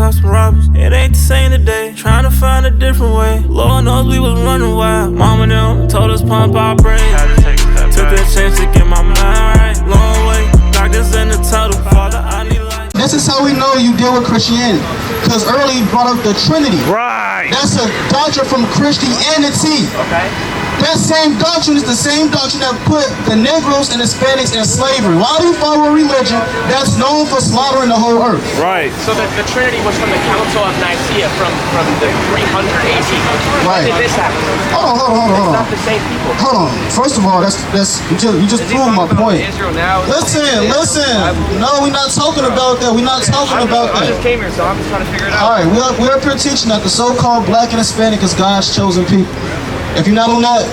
caught some robbers. It ain't the same today, trying to find a different way. Lord knows we was running wild. Mama them told us pump our brakes. Took that chance to get my mind right. Long way, doctors in the tunnel. Father, I need life. This is how we know you deal with Christianity. Because early you brought up the Trinity. Right. That's a doctrine from Christianity. Okay. That same doctrine is the same doctrine that put the Negroes and Hispanics in slavery. Why do you follow a religion that's known for slaughtering the whole earth? Right. So the Trinity was from the Council of Nicaea from the 300 AC. Right. When did this happen? Hold on. It's not the same people. Hold on. First of all, you just proved my point. Listen. No, we're not talking about that. We're not talking about I that. just came here, so I'm just trying to figure it out. All right, we're up here teaching that the so-called black and Hispanic is God's chosen people. If you're not on that,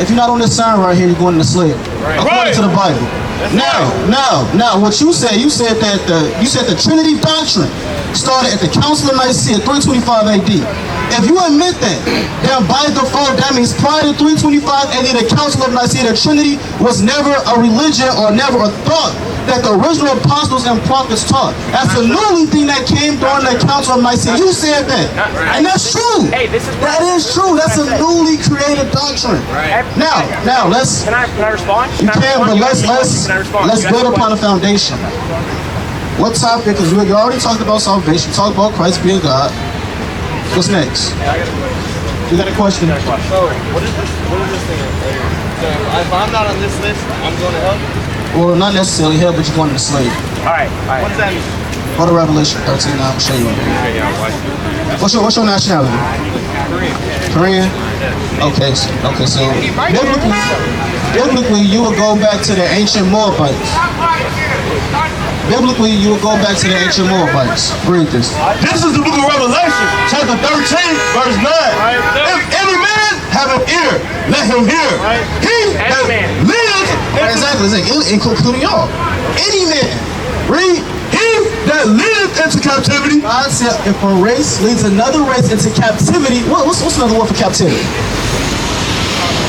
if you're not on this sign right here, you're going into slavery, according to the Bible. Now, what you said that the Trinity doctrine started at the Council of Nicaea, 325 AD. If you admit that, then by default, that means prior to 325 AD, the Council of Nicaea, the Trinity was never a religion or never a thought that the original apostles and prophets taught. That's the newly thing that came during the Council of Nicaea. You said that, and that's true. Hey, that is true. That's a newly created doctrine. Now let's. Can I respond? You can, but let's build upon a foundation. What topic? Because we already talked about salvation. Talked about Christ being God. What's next? You got a question? So, what is this thing right here? So, if I'm not on this list, I'm going to hell? Well, not necessarily hell, but you're going into slavery. All right. What does that mean? Go to Revelation 13, I'll show you. What's your nationality? Korean? Okay, so biblically, you would go back to the ancient Moabites. Biblically, you would go back to the ancient Moabites. Read this. This is the book of Revelation, chapter 13, verse 9. If any man have an ear, let him hear. He that lives... Exactly, including y'all. Any man. Read. He that lives into captivity. God said if a race leads another race into captivity, what's another word for captivity?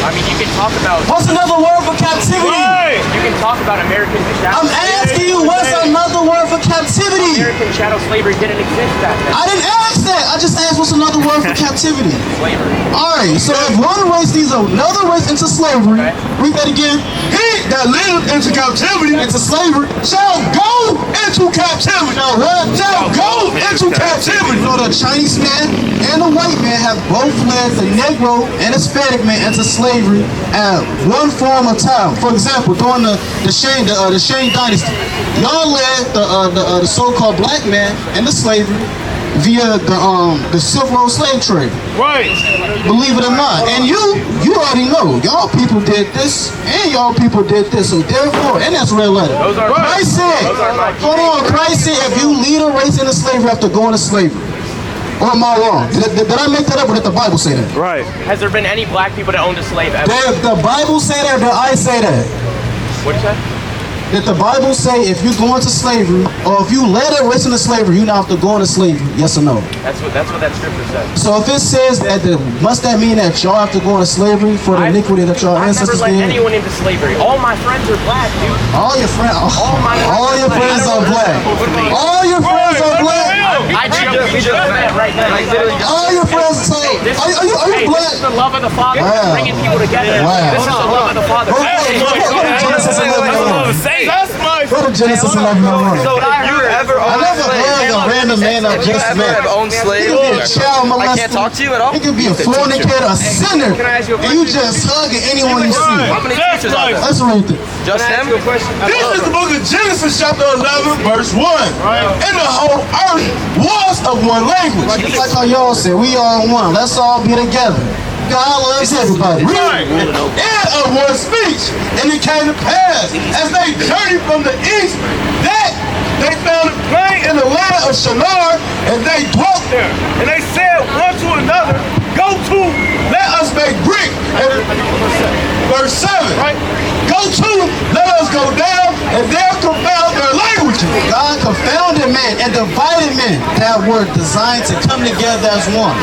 I mean, you can talk about... What's another word for captivity? Right. You can talk about American chattel... I'm asking you, what's another word for captivity? American chattel slavery didn't exist back then. I didn't ask that. I just asked what's another word for captivity. Slavery. All right, so if one race leads another race into slavery, read that again. He that lives into captivity, into slavery, shall go into captivity. Now what? Shall go into captivity. So the Chinese man and the white man have both led the Negro and Hispanic man into slavery at one form of time. For example, during the Shang dynasty, y'all led the so-called black man into slavery via the Silk Road slave trade. Right. Believe it or not. And you already know, y'all people did this, and y'all people did this, so therefore, and that's red letter. Christ said, hold on, Christ said, if you lead a race into slavery after going to slavery, or am I wrong? Did I make that up, or did the Bible say that? Right. Has there been any black people that owned a slave ever? Did the Bible say that, or did I say that? What did you say? Did the Bible say if you go into slavery, or if you led a race into slavery, you now have to go into slavery? Yes or no? That's what that scripture says. So if it says that, must that mean that y'all have to go into slavery for the iniquity that your ancestors did? I've never led anyone into slavery. All my friends are black, dude. All your friends are black. All your friends are black. I just met right now. All your friends are black. Are you black? This is the love of the Father. Wow. Bringing people together. Wow. This is the love of the Father. Go to Genesis 11. So you ever I never heard a random man I just met. owned slaves? He could be a child molester. I can't talk to you at all? He could be a fornicator, a sinner, and you just hugging anyone you see. How many teachers are there? Let's read this. Just him? This is the book of Genesis, chapter 11, verse 1. And the whole earth was of one language. Like how y'all said, we all one. Let's all be together. God loves everybody. Right. And of one speech. And it came to pass, as they journeyed from the east, that they found a plain in the land of Shinar, and they dwelt there. And they said one to another, go to, let us make brick. Verse 7, right? Go to, let us go down, and there confound their languages. God confounded man and divided men that were designed to come together as one.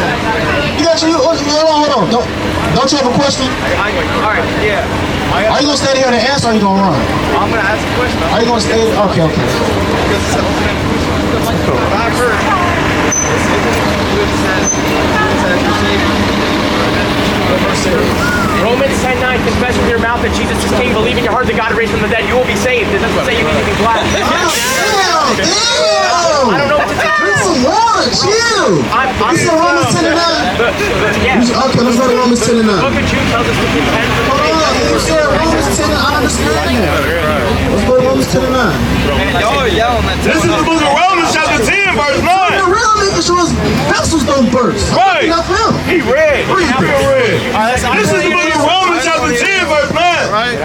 You got your, hold on. Don't you have a question? All right, yeah. Are you going to stay here to answer, or are you going to run? I'm going to ask a question. Are you going to stay? Okay. I've heard mouth that Jesus is king, believe in your heart that God raised from the dead, you will be saved. It doesn't say you need to be black. I don't know what to do. Drink some water, chill. You said Romans 10 and 9? Yeah. Okay, let's go to Romans 10 and 9. The book of Jude tells us to contend for the faith. You said Romans 10 and I understand that. Let's go to Romans 10 and 9. Y'all are yelling at This is the book of Romans chapter 10, verse 9. The real making sure his vessels don't burst. Right. Not for him. He read. Read He it. read. This is the book of Romans chapter 10, verse 9.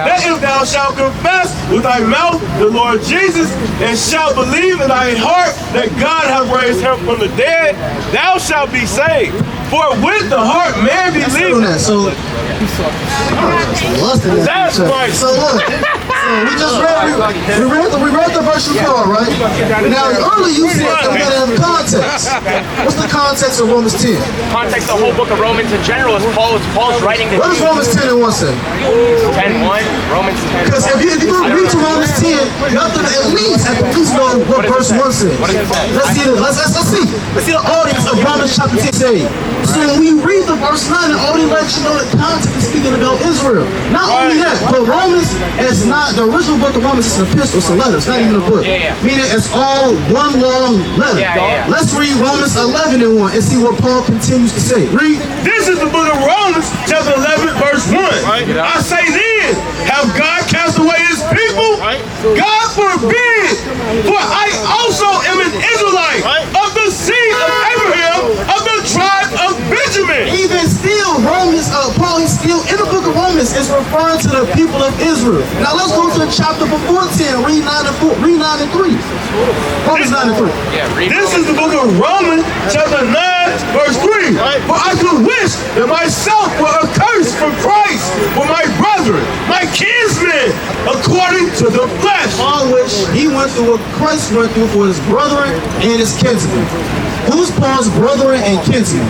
That if thou shalt confess with thy mouth the Lord Jesus, and shalt believe in thy heart that God hath raised him from the dead, thou shalt be saved. For with the heart man Sit on believes. that. So, That's right. So look, we just read the verse you called, right? Now earlier you said that we gotta have context. What's the context of Romans 10? Context, the whole book of Romans in general is Paul's writing to What does Romans 10 and 1 say? 10:1, Romans 10. Because if you go read to Romans 10, you have to at least know what verse 1 says. Let's see the audience of Romans chapter 10 say. So when we read the verse 9, it already lets you know the context is speaking about Israel. Not only that, but Romans is not, the original book of Romans is an epistle, it's a letter, it's not even a book. Meaning it's all one long letter. Let's read Romans 11 and 1 and see what Paul continues to say. Read. This is the book of Romans chapter 11, verse 1. I say then, have God cast away his people? God forbid, for I also am an Israelite of the seed of Abraham, of the tribe of Benjamin. Even still, Paul is still in the book of Romans is referring to the people of Israel. Now let's go to the chapter before 10, read 9 and 3. Romans 9 and 3. This is the book of Romans chapter 9, verse 3. For I could wish that myself were accursed from Christ for my brethren, my kinsmen, according to the flesh. Paul which he went through what Christ went through for his brethren and his kinsmen. Who's Paul's brethren and kinsmen,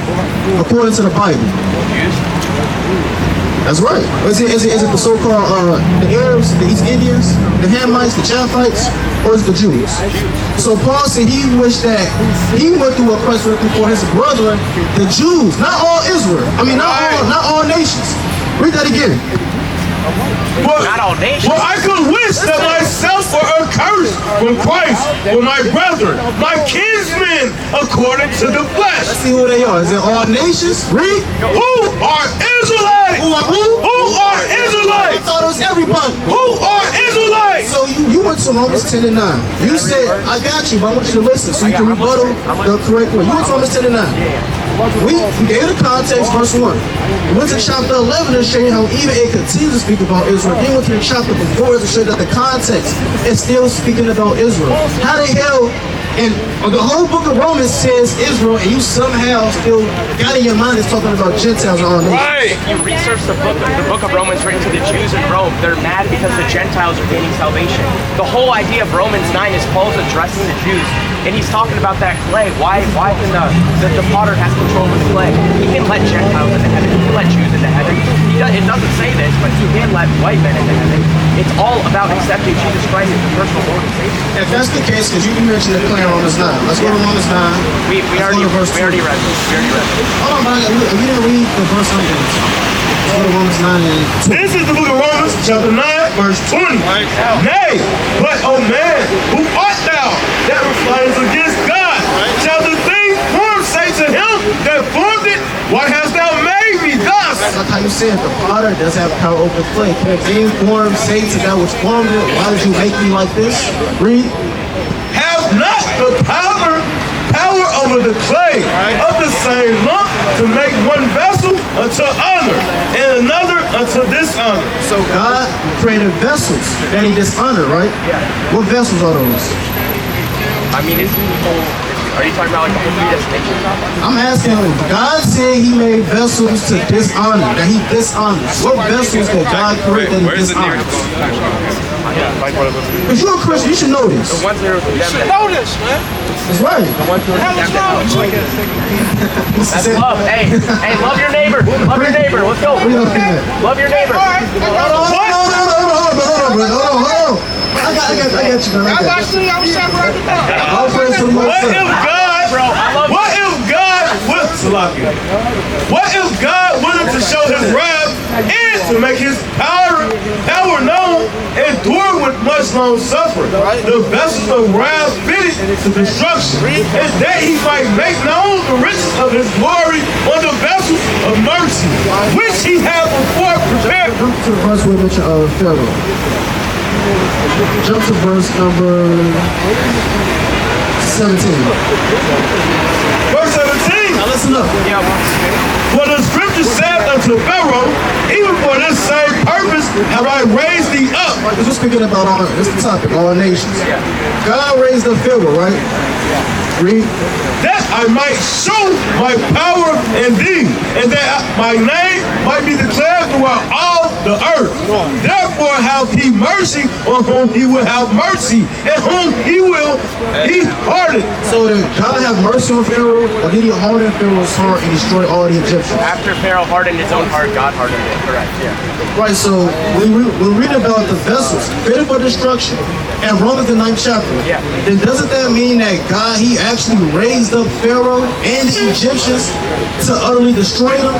according to the Bible? That's right. Is it the so-called the Arabs, the East Indians, the Hamites, the Japhites, or is it the Jews? So Paul said he wished that he went through what Christ went through for his brethren, the Jews, not all Israel. I mean, not all nations. Read that again. Not all nations. For I could wish that myself were accursed from Christ for my brethren, my kinsmen, according to the flesh. Let's see who they are. Is it all nations? Read. Who are Israelites? Who are who? Who are I Israelites? thought it was everybody. Who are Israelites? So you went to Romans 10 and 9. You said, I got you, but I want you to listen so you can rebuttal the correct way. You went to Romans 10 and 9. We gave the context, verse 1. We went to chapter 11 to show you how even it continues to speak about Israel. Then went to the chapter before to show you that the context is still speaking about Israel. How the hell, and the whole book of Romans says Israel, and you somehow still got in your mind is talking about Gentiles or all nations. Right. If you research the book of Romans written to the Jews in Rome, they're mad because the Gentiles are gaining salvation. The whole idea of Romans 9 is Paul's addressing the Jews, and he's talking about that clay. Why can the potter has control of the clay? He can let Gentiles into heaven. He can let Jews into heaven. It doesn't say this, but he can let white men into heaven. It's all about accepting Jesus Christ as the personal Lord and Savior. If that's the case, because you mentioned the clay in Romans 9. Let's go to Romans 9. We already read this. Hold on, man. We didn't read the verse I'm going to. Let's go to Romans 9 and 2. This is the book of Romans, chapter 9, verse 20. Nay, but, O man, who art thou that refines against God? Shall the thing formed say to him that formed it, why hast thou made me thus? Like how you said, the potter does have power over clay. Can any form say to that which formed it, why did you make me like this? Read. Have not the power over the clay of the same lump to make one vessel unto honor and another unto dishonor. So God created vessels that he dishonored, right? Yeah. What vessels are those? I mean, are you talking about like the whole three distinctions? I'm asking him. God said he made vessels to dishonor, that he dishonors. What vessels did God create that he dishonors? If you're a Christian, you should know this. The ones that are condemned. know this, man. That's right. The ones that are condemned. That's love. Hey, love your neighbor. Love your neighbor. Let's go. What are you looking at? Love your neighbor. Hold on. I got you, man. I got you. All praise to the Most What High. if God, Bro, I love what if God would Salakia. What if God wanted to show his wrath and to make his power known, endure with much long suffering, the vessels of wrath fitted to destruction, and that he might make known the riches of his glory on the vessels of mercy, which he had before prepared. Jump to the verse where mention of Pharaoh. Jump to verse number 17. Verse 17. Now listen up. For the scripture said unto Pharaoh, even for this same purpose have I raised thee up. Because we're speaking about all, this is the topic, all nations. God raised up Pharaoh, right? Read. That I might show my power in thee, and that my name might be declared throughout all the earth. Therefore have he mercy on whom he will have mercy, and whom he harden. So did God have mercy on Pharaoh, or did he harden Pharaoh's heart and destroy all the Egyptians? After Pharaoh hardened his own heart, God hardened it. Correct. Yeah. Right, so we read about the vessels fitted for destruction in Romans the 9th chapter. Yeah. Then doesn't that mean that God, he actually raised up Pharaoh and the Egyptians to utterly destroy them?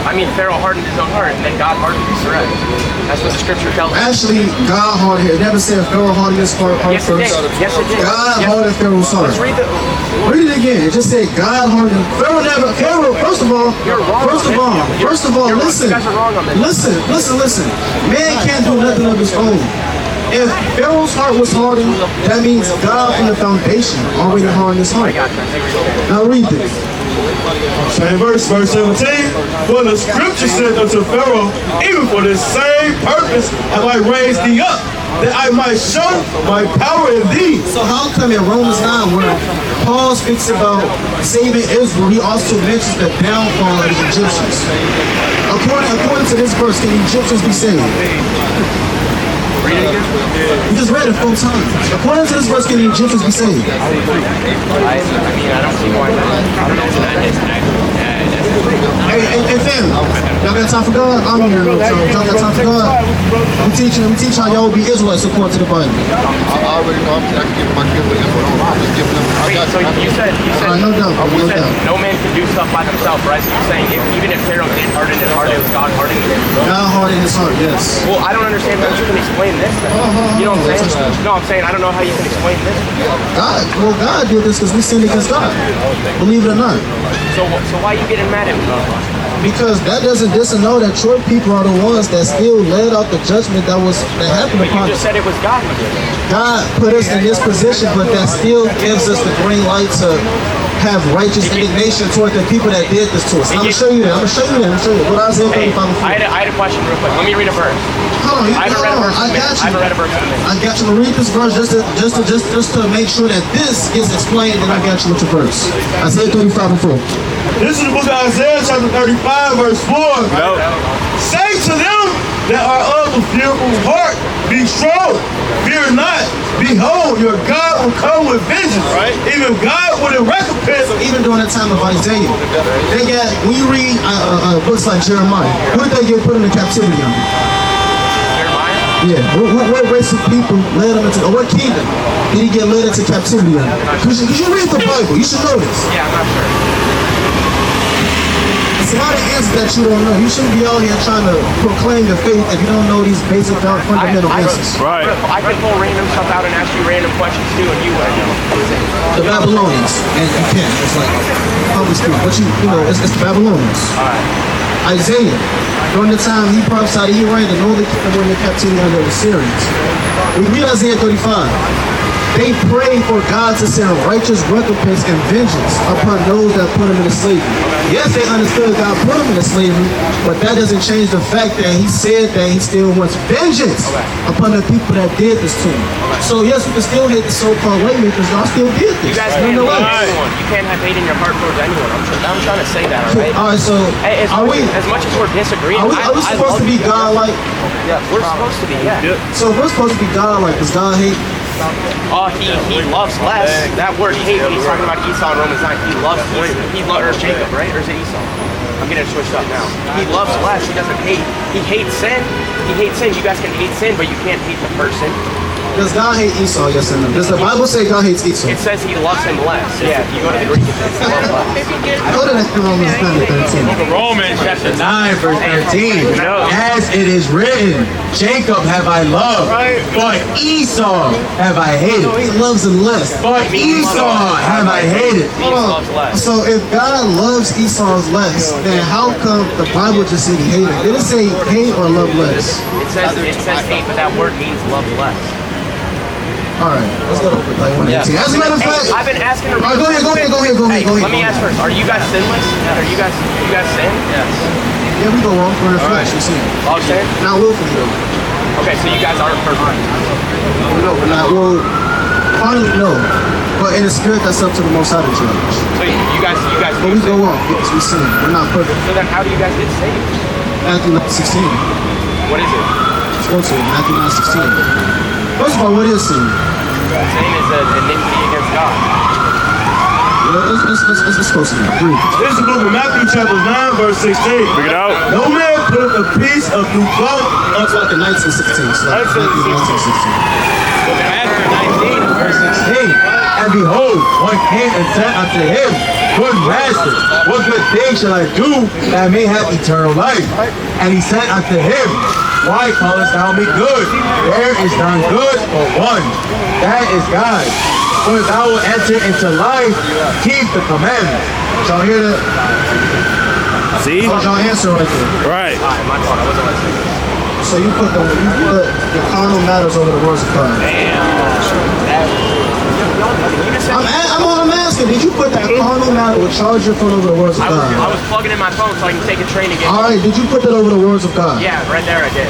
I mean, Pharaoh hardened his own heart, and then God hardened it. Correct. That's what the scripture tells us. Actually, God hardened it. It never said Pharaoh hardened his heart Yes, it first. did. Yes, it did. God Yes. hardened Pharaoh's heart. Let's read the. Read it again. It just said God hardened. Pharaoh, first of all, You're wrong on this. You're wrong. listen. You guys are wrong on this. Listen. Man can't do nothing of his own. If Pharaoh's heart was hardened, that means God from the foundation already hardened his heart. Now read this. Same verse 17. For the scripture said unto Pharaoh, even for this same purpose have I raised thee up, that I might show my power in thee. So how come in Romans 9, where Paul speaks about saving Israel, he also mentions the downfall of the Egyptians? According to this verse, can the Egyptians be saved? Read it again. You just read it 4 times. According to this verse, can the Egyptians be saved? I mean, I don't see why not. I don't know what that is. Hey, fam, y'all got time for God? I'm here, so y'all got time for God? We teach how y'all will be Israelites according to the Bible. I already know. I can give my kids the info. I'm just giving them. I got So you said no doubt, you no said doubt. no man can do stuff by themselves, right? So you're saying even if Pharaoh did harden his heart, it was God hardening it. God hardened his heart, yes. Well, I don't understand how you can explain this. Then. You know what I'm saying? No, I'm saying I don't know how you can explain this. God did this because we sinned against God. Believe it or not. So why are you getting mad at me? Because that doesn't disannul that your people are the ones that still led out the judgment that happened But upon you us. just said it was God who did it. God put us in this position, but that still gives us the green light to have righteous indignation toward the people that did this to us. I'm gonna show you that. What Isaiah 35 and 4. I had a question real quick. Let me read a verse. Hold on, I haven't read a verse in a minute. I haven't read a verse in a minute. I got you to read this verse just to make sure that this gets explained, and I got you with your verse. Isaiah 35 and 4. This is the book of Isaiah chapter 35 verse 4. Say to them that are of the fearful heart, be strong, fear not. Behold, your God will come with vengeance. Right. Even God with a recompense. Even during the time of Isaiah, when you read books like Jeremiah, who did they get put into captivity under? Jeremiah? Yeah, what race of people led him into, or what kingdom did he get led into captivity under? Because you read the Bible, you should know this. Yeah, I'm not sure. It's a lot of answers that you don't know. You shouldn't be out here trying to proclaim your faith if you don't know these basic fundamental answers. Right. I can pull random stuff out and ask you random questions too, and you would know. The Babylonians, and you can. It's like public speaking, but you know, it's the Babylonians. Isaiah, during the time he prophesied, he reigned the northern kingdom were in captivity under the Syrians. We read Isaiah 35. They prayed for God to send righteous recompense and vengeance upon those that put them into slavery. Yes, they understood God put them into slavery, but that doesn't change the fact that he said that he still wants vengeance upon the people that did this to him. So yes, we can still hate the so-called waymakers. Y'all still did this. You guys can't hate anyone. You can't have hate in your heart towards anyone. I'm trying to say that, all right? All right, so Hey, as much as we're disagreeing, are we supposed to be God-like? Yeah, we're supposed to be, yeah. So if we're supposed to be God-like, does God hate? He loves less. That word hate, when he's talking about Esau in Romans 9, he loves or Jacob, right? Or is it Esau? I'm getting it switched up now. He loves less. He doesn't hate. He hates sin. He hates sin. You guys can hate sin, but you can't hate the person. Does God hate Esau? Yes or no? Does the Bible say God hates Esau? It says he loves him less. Yeah, you go to the Greek, it says he loves less. Go to Romans 9:13. Romans chapter 9, verse 13. As it is written, Jacob have I loved, but Esau have I hated. He loves him less. But Esau have I hated. Loves less. So if God loves Esau's less, then how come the Bible just said he hated? Did it say hate or love less? It says hate, but that word means love less. Alright, let's go to like 118. As a matter of fact, I've been asking her. Alright, go ahead. Let me ask first. Are you guys sinless? Are you guys sin? Yes. Yeah, we go wrong for the flesh, you see. Okay. Not willfully though. Okay, so you guys aren't perfect. No, we're not. Well, finally, no. But in the spirit, that's up to the Most High to judge. So you guys But we go wrong because we sin. We're not perfect. So then how do you guys get saved? Matthew 9:16. What is it? Let's go to it. Matthew 9:16. First of all, what is sin? Sin is an iniquity against God. Let's go to that. Read. This is the book of Matthew chapter 9, verse 16. Bring it out. No man put a piece of new cloth. That's like a 1916. So like Matthew 19:16. Verse 16. And behold, one came and said unto him, Good master, what good thing shall I do that I may have eternal life? And he said unto him, Why callest thou me good? There is none good but one, that is God. For if thou wilt enter into life, keep the commandments. Y'all hear that? See? That was your answer right there. Right. Alright, my fault. I wasn't listening. So you put the carnal matters over the words of God. I'm asking, did you put that carnal matter or charge your phone over the words of I God? was plugging in my phone so I can take a train again. Alright, did you put that over the words of God? Yeah, right there I did.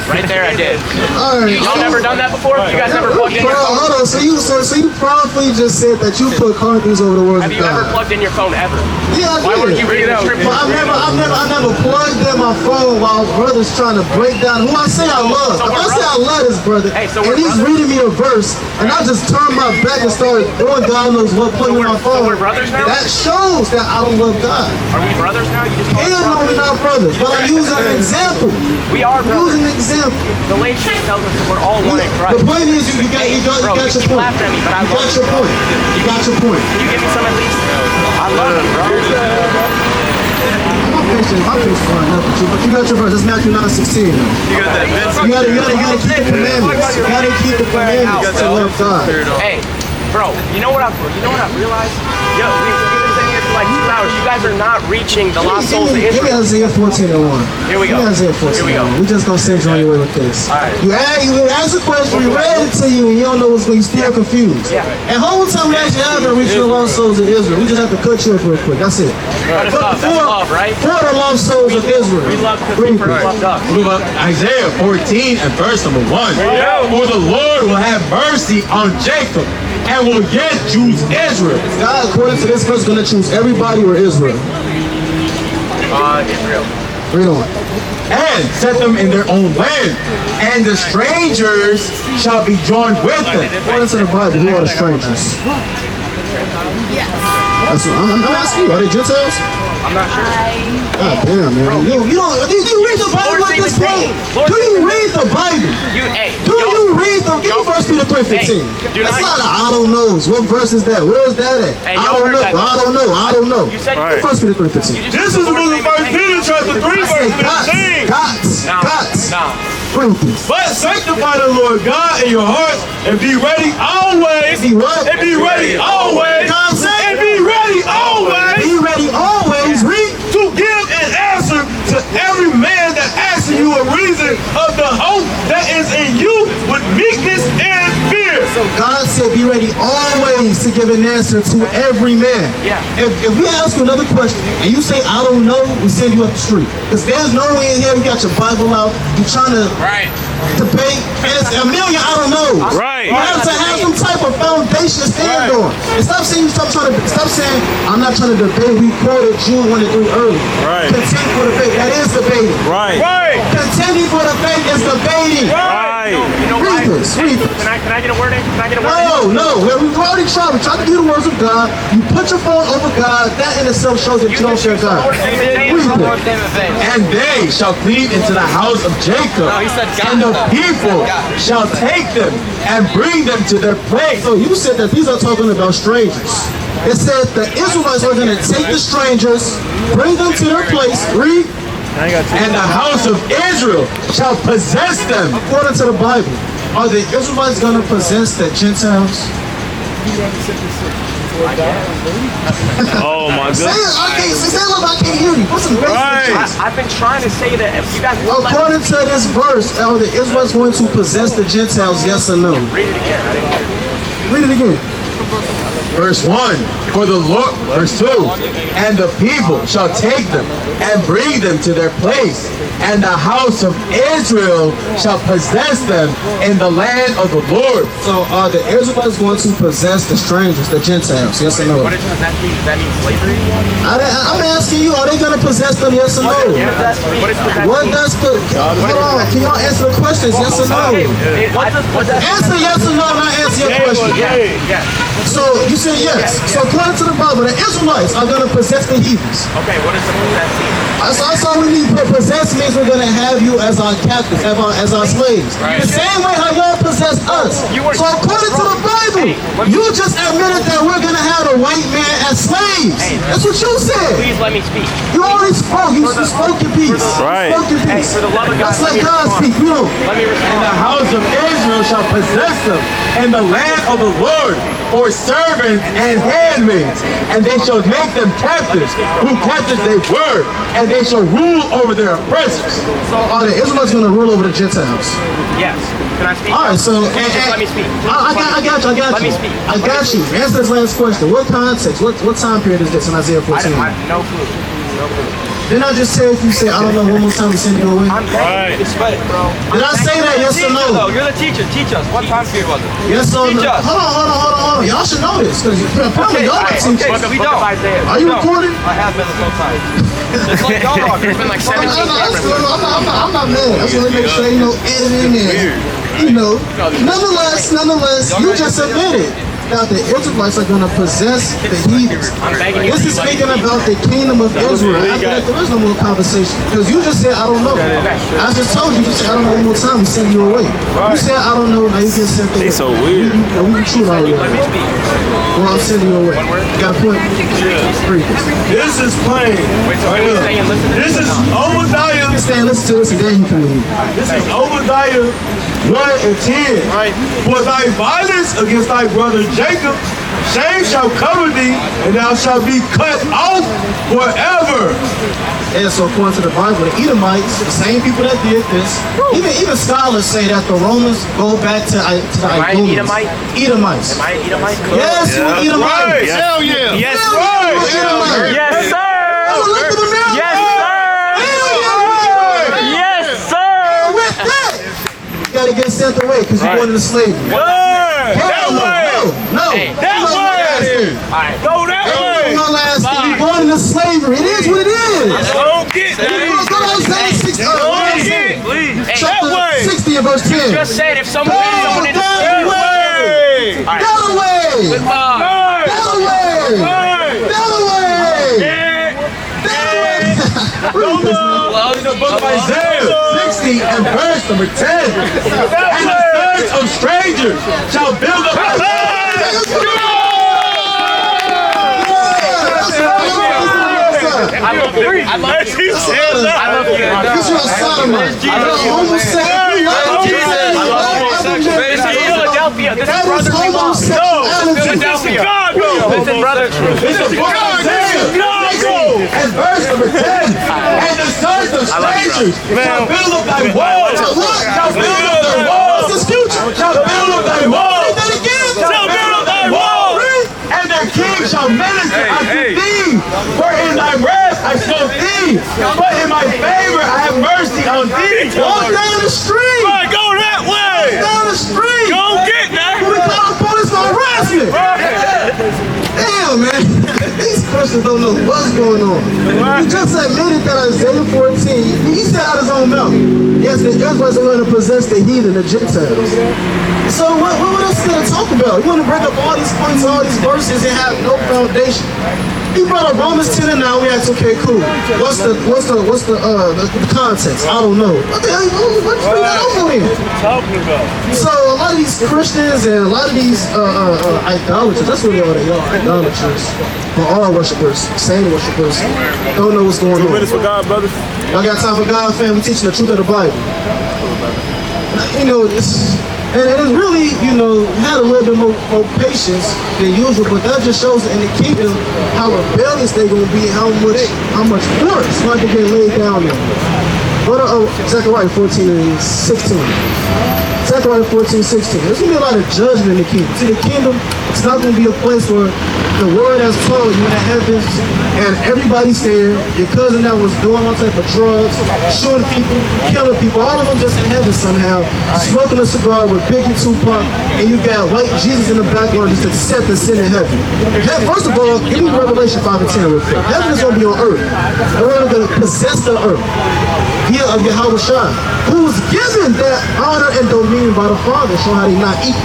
Right there I did. Alright. Y'all never done that before? You guys never plugged in Bro, your phone? hold on. So you proudly just said that you put carnal things over the words Have of you ever God. plugged in your phone ever? Yeah, I Why did. were you reading that? But I never plugged in my phone while brothers trying to break down who I say I love. So If we're I say I love this brother, Hey, so and we're he's brothers? reading me a verse, and I just turn my back and start doing God knows what, putting in my phone. we're brothers now? That shows that I don't love God. Are we brothers now? You just call us Hell no, we're brothers? not brothers, but I'm using an example. We are Using brothers. an example. The late sheet tells us that we're all one in The Christ. point is, you got your Bro, you point. keep laughing at me, but I You love got you, your bro. point. You got your point. Can you give me some at least? I love you, bro. My patience flying up with you, but you got your verse. It's Matthew 9:16. You got that Vince. You gotta keep the commandments. You gotta keep the commandments to love God. Hey, bro, you know what I've realized? Yo, we've been sitting here for like 2 hours. You guys are not reaching the lost souls of Give me Israel. Isaiah 14:1. Here we go. Give me Isaiah Here we go. 14:1. We just gonna send you on your way with this. Alright. You ask a question, we read it to you, and you don't know what's going. You still confused. Yeah. And whole time we actually haven't reached the lost souls of Israel. We just have to cut you up real quick. That's it. But it's love. That's love, right? For the lost souls of Israel. We love because Read we first it. loved us. Book of Isaiah 14 and verse number 1. For the Lord will have mercy on Jacob and will yet choose Israel. God, according to this verse, is going to choose everybody or Israel. Israel. Read on. And set them in their own land, and the strangers shall be joined with them. According to the Bible, who are the strangers? That's what I'm asking you. Are they Gentiles? I'm not sure. God damn, man. Do you read the Bible at this point? Do you read the Bible? Do you read the? Give me 1 Peter 3:15. That's not I don't know. What verse is that? Where is that at? Hey, I don't know. I don't know. You said Right. 1 Peter 3:15. This is the book of 1 Peter chapter 3 verse 15. Guts. No. But sanctify the Lord God in your hearts and be ready always. Be what? And be ready always. God said, And be ready always be ready always. Read. to give an answer to every man that asks you a reason of the hope that is in you with meekness and fear. So God said, be ready always to give an answer to every man. Yeah. If we ask you another question and you say, I don't know, we send you up the street. Because there's no way in here, you got your Bible out, you're trying to debate, and it's a million I don't know. Right. You have to have some type of foundation to stand on. And stop saying, stop saying, I'm not trying to debate. We quoted June 1 and 3 early. Right. Contend for the faith. That is debating. Right. Right. Contending for the faith is debating. Right. Right. You know why? Read this. Read this. Can I get a word in? Can I get a word in? No. We've already tried. We tried to do the words of God. You put your phone over God. That in itself shows that you don't share God. And they shall cleave into the house of Jacob, and the people shall take them and bring them to their place. So you said that these are talking about strangers. It said the Israelites are going to take the strangers, bring them to their place. Read. And the house of Israel shall possess them. According to the Bible, are the Israelites going to possess the Gentiles? Oh my Say goodness. it. I can't hear you. Put some bass in the chest. I've been trying to say that if you guys won't let me According to this verse, are the Israelites going to possess the Gentiles? Yes or no? read it again. I didn't hear it. Read it again. Verse 1, for the Lord, verse 2, and the people shall take them and bring them to their place, and the house of Israel shall possess them in the land of the Lord. So are the Israelites going to possess the strangers, the Gentiles? Yes or no? What does that mean? Does that mean slavery? I'm asking you, are they going to possess them? Yes or no? What is possession? What does hold on? Can y'all answer the questions? Yes or no? What does possession? Answer yes or no, not answer your question. Yes. So you said yes. So according to the Bible, the Israelites are going to possess the heathens. Okay, what does the possess mean? That's all we need. Possess means we're going to have you as our captives, as our slaves. Right. The same way how y'all possess us. So according to the Bible, you just admitted that we're going to have a white man as slaves. That's what you said. Please let me speak. You already spoke. You spoke your piece. Right. You spoke your piece. For the love of God, That's like God speak. We don't. Let me And respond. the house of Israel shall possess them in the land of the Lord for servants and handmaids, and they shall make them captives, who captives they were, and they shall rule over their oppressors. So are the Israelites going to rule over the Gentiles? Yes. Can I speak? All right, so Please just let me speak. I got you. Let me speak. I got you. Answer this last question. What context? What time period is this in Isaiah 14? No clue. No clue. Didn't I just say if you say I don't know one more time, we send you away? I'm begging you to spread it, bro. Did I say that? Yes or no? You're the teacher. Teach us. What time period was it? Yes or no? Teach us. Hold on. Y'all should know this because apparently y'all are teachers. We don't. Are you recording? I have been this whole time. Just like y'all are. There's been like 17 cameras. I'm not mad. I just want to make sure editing in. Nonetheless, you just admitted that the Israelites are going to possess the heathens. I'm begging you. This is speaking about the kingdom of Israel. After that, there is no more conversation. Because you just said, I don't know. I just told you, I don't know one more time, we send you away. You said, I don't know, now you get sent away. They so weird. We can shoot already. Well, I'm sending you away. Got a point? Read this. This is plain. Wait, so you stay and listen to This is Obadiah. Stay and listen to this and then you can leave. This is Obadiah 1 and 10. Right. For thy violence against thy brother Jacob, shame shall cover thee, and thou shalt be cut off forever. And so according to the Bible, the Edomites, the same people that did this, even scholars say that the Romans go back to the Am I an Idumeans. Edomite? Edomites. Am I an Edomite? Yes, you were Edomites. Yes. Hell yeah. Yes. Hell yeah, you were Edomites. Yes, sir. Oh, look at them now. Yes, sir. Hell yeah. Yes, sir. With that, you gotta get sent away because you're going into slavery. That way. No. That way. Alright. Go that way. You're going into slavery. It is what it is. Don't get that. Go to Isaiah 60. Don't get. Please. That way. 60 and verse 10. Just said if someone Go brings someone into that way. Alright. That way. That way. That way. Read this, man. In the book of Isaiah 60 and verse number 10. And the sons of strangers shall build up a I love you. I love you. I love you. Because you're a sodomite. You're a homosexual. This is Philadelphia. This is That is brotherly love. homosexuality. Philadelphia. This is brother. This is book of Isaiah 60 and verse number 10. And the sons of strangers shall build up thy walls. Shall build up their walls. What's this future? Shall build up thy walls. Say that again. Shall build up thy walls. And their king shall minister unto thee. For in thy wrath I smote thee. But in my favor I have mercy on thee. Walk down the street. Go that way. Down the street. Go get that. We call the police for harassment. Damn, man. These Christians don't know what's going on. He just admitted that Isaiah 14, he said out his own mouth, yes, the Israelites are going to possess the heathen, the Gentiles. So what else is going to talk about? You want to bring up all these points, all these verses and have no foundation. He brought up Romans 10 and 9. We asked, okay, cool. What's the context? I don't know. What the hell? What's bring that over here? Talking about. So a lot of these Christians and a lot of these idolaters, that's what they are, idolaters, or all worshipers, same worshipers, don't know what's going on. 2 minutes for God, brother. I got time for God, family, teaching the truth of the Bible. You know, and it really, you know, had a little bit more patience than usual, but that just shows in the kingdom how rebellious they're going to be, how much force might be laid down there. Go to Zechariah 14 and 16. Zechariah 14, 16. There's going to be a lot of judgment in the kingdom. See, the kingdom, it's not going to be a place where the word has told you in the heavens and everybody's there. Your cousin that was doing all type of drugs, shooting people, killing people, all of them just in heaven somehow, smoking a cigar with Biggie Tupac, and you got white Jesus in the background just accepting sin in heaven. First of all, give me Revelation 5 and 10 real quick. Heaven is going to be on earth. And we're going to possess the earth via of Yahweh Shai, who was given that honor and dominion by the Father, so how they not equal.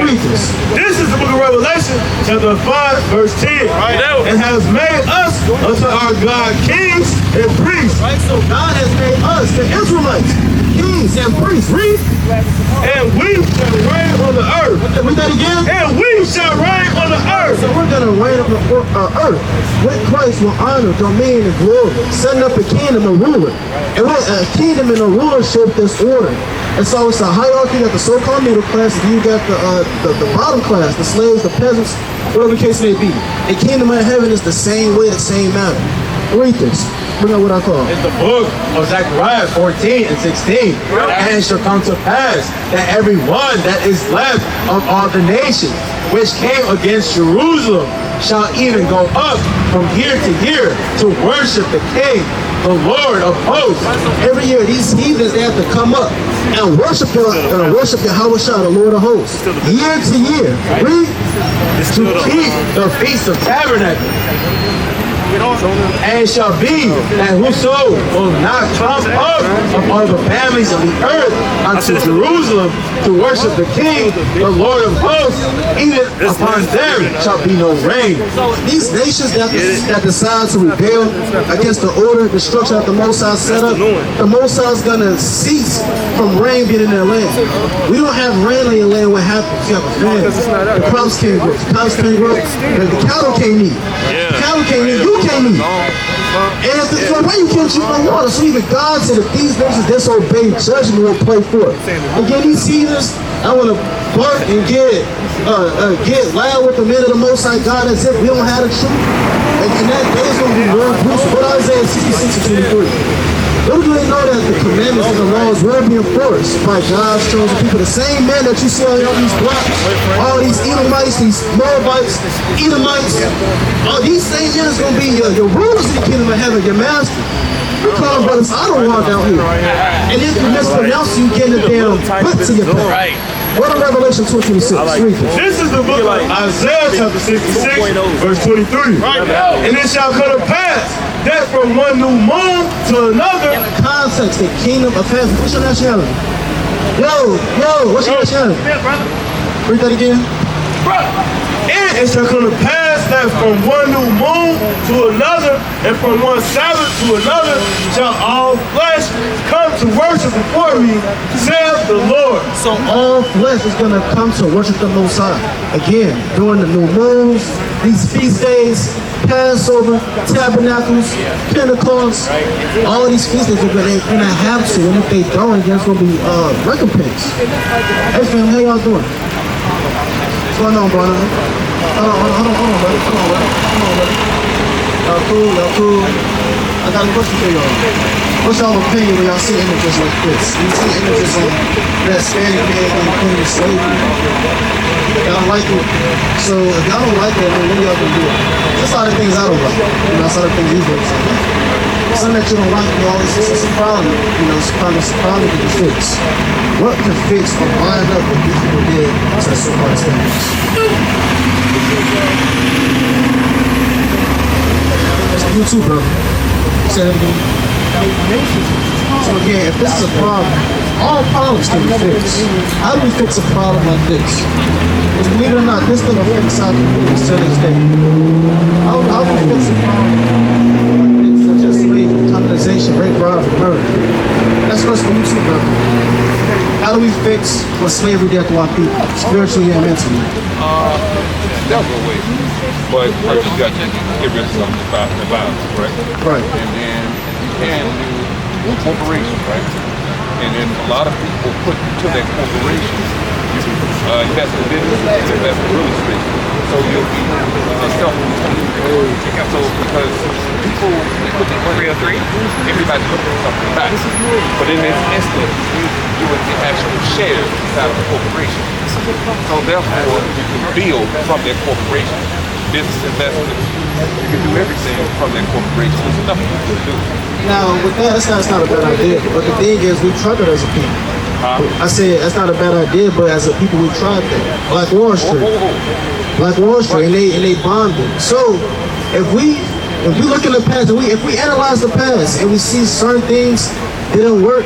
Read this. This is the book of Revelation, chapter 5, verse 10. Right. And has made us unto our God kings and priests. Right, so God has made us, the Israelites, kings and priests. Read. And we shall reign on the earth. Read that again. And we shall reign on the earth. So we're going to reign on the earth with Christ with honor, dominion, and glory, setting up a kingdom and ruler. And with a kingdom and a rulership that's ordered. And so it's a hierarchy. You got the so-called middle class, and you got the bottom class, the slaves, the peasants, whatever the case may be. The kingdom of heaven is the same way, the same manner. Read this. Bring out what I call. It's the book of Zechariah 14 and 16. And it shall come to pass that every one that is left of all the nations which came against Jerusalem shall even go up from year to year to worship the King, the Lord of hosts. Every year, these heathens, they have to come up and worship Yahweh Shai, the Lord of hosts, year to year. Read. To keep the Feast of Tabernacles. And it shall be that whoso will not come up of all the families of the earth unto Jerusalem to worship the King, the Lord of hosts, even upon them shall be no rain. These nations that decide to rebel against the order, the structure that the Most High set up, the Most High is going to cease from rain being in their land. We don't have rain in your land. What happens? You have a famine. The crops can't grow. The crops can't grow. The cattle can't eat. The cattle can't eat. You can't eat. And if it's way you can't drink no water. So even God said if these nations disobey, judgment will play forth. Again, these heathens, I want to bark and get loud with the men of the Most High God as if we don't have the truth. And that day is going to be more brutal. But Isaiah 66 and 23. Little do they know that the commandments and the laws will be enforced by God's chosen people. The same men that you see on these blocks, all these Edomites, these Moabites, Edomites, all these same men is going to be your rulers in the kingdom of heaven, your master. You call them brothers, I don't want down here. And if you mispronounce, you get it down, put to your back. What in Revelation 2:26? Read this. This is the book of Isaiah chapter 66, verse 23. And it shall come to pass that from one new moon to another. In the context, the kingdom of heaven. What's your nationality? What's your nationality? Read that again. And it shall come to pass that from one new moon to another, and from one Sabbath to another, shall all flesh come to worship before me, saith the Lord. So all flesh is going to come to worship the Most High. Again, during the new moons, these feast days, Passover, Tabernacles, Pentecost, all of these feast days are going to have to, and if they don't, there's going to be recompense. Hey fam, how y'all doing? What's going on, brother? Hold on, buddy. Y'all cool. I got a question for y'all. What's y'all opinion when y'all see images like this? You see images on that Hispanic man being put in slavery? Y'all don't like it? So if y'all don't like it, then what y'all gonna do? There's a lot of things I don't like. That's a lot of things you don't like. Something that you don't like, you always it's a problem. It's a problem to be fixed. What can fix or line up what these people did to the so-called Hispanics? You too, brother. Say that again. So again, if this is a problem, all problems can be fixed. How do we fix a problem like this? Because believe it or not, this thing affects our community to this day. How do we fix a problem like this, such as slavery, colonization, rape, robbery, murder? That's first for you too, brother. How do we fix what slavery did to our people, spiritually and mentally? Several ways. But first you got to get rid of something about the violence, right? Right. And then you can do corporations, right? And then a lot of people put to their corporations, invest in business, invest in real estate. So you'll be self-contained. So because people put their money up, everybody's looking for something back. But in this instance, you would get actual shares inside of the corporation. So therefore, you can build from their corporation. Business investments, you can do everything from their corporation. There's nothing you can do. Now, with that, that's not a bad idea. But the thing is, we tried that as a people. I said that's not a bad idea, but as a people, we tried that. Like Wall Street, like Wall Street, and they bombed it. So, if we look in the past, if we analyze the past and we see certain things didn't work,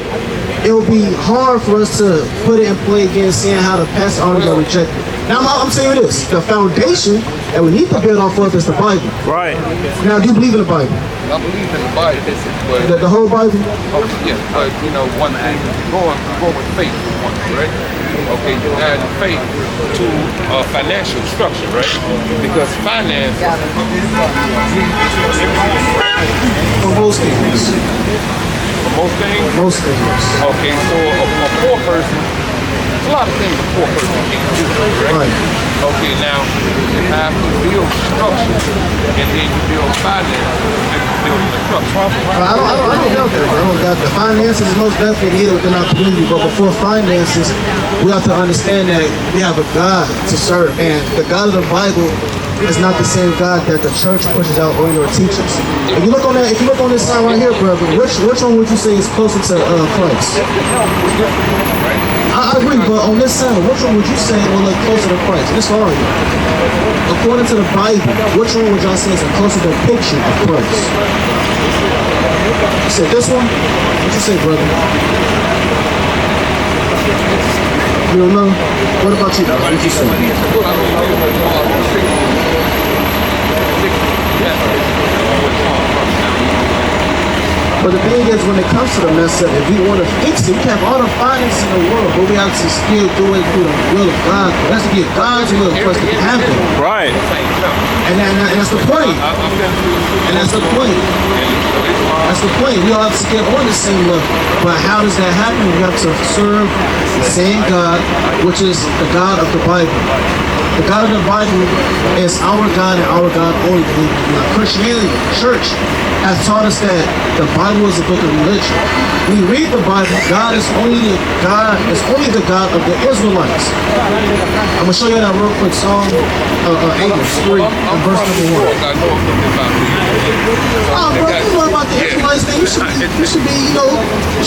it will be hard for us to put it in play again, seeing how the past already got rejected. Now, I'm telling you this: the foundation that we need to build off of is the Bible. Right. Now, do you believe in the Bible? I believe in the Bible, but The whole Bible? okay, yeah, but you know, one thing, go with faith, one, right? Okay, you add faith to financial structure, right? Because finance, For most things. for most things, Most things. okay, so a poor person, there's a lot of things a poor person can't do, right? Right. Okay, now you have to build structure, and then you build finance, and you build the structure. I don't doubt that. I don't doubt that. Finances is most definitely needed within our community, but before finances, we have to understand that we have a God to serve, and the God of the Bible is not the same God that the church pushes out or your teachers. If you look on this sign right here, brother, which one would you say is closer to Christ? I agree, but on this sign, which one would you say will look closer to Christ? This are you. According to the Bible, which one would y'all say is a closer depiction of Christ? You said this one? What you say, brother? You don't know? What about you? What did you say? But the thing is, when it comes to the mess up, if we want to fix it, we can have all the finances in the world, but we have to still do it through the will of God. It has to be God's will for us to happen. Right. And that's the point. And that's the point. That's the point. We all have to get on the same level. But how does that happen? We have to serve the same God, which is the God of the Bible. The God of the Bible is our God and our God only. Christianity, church, has taught us that the Bible is a book of religion. When we read the Bible, God is only the God of the Israelites. I'm gonna show you that real quick. Psalm 83 and verse number 1. Oh, bro, you know about the Israelites thing? You should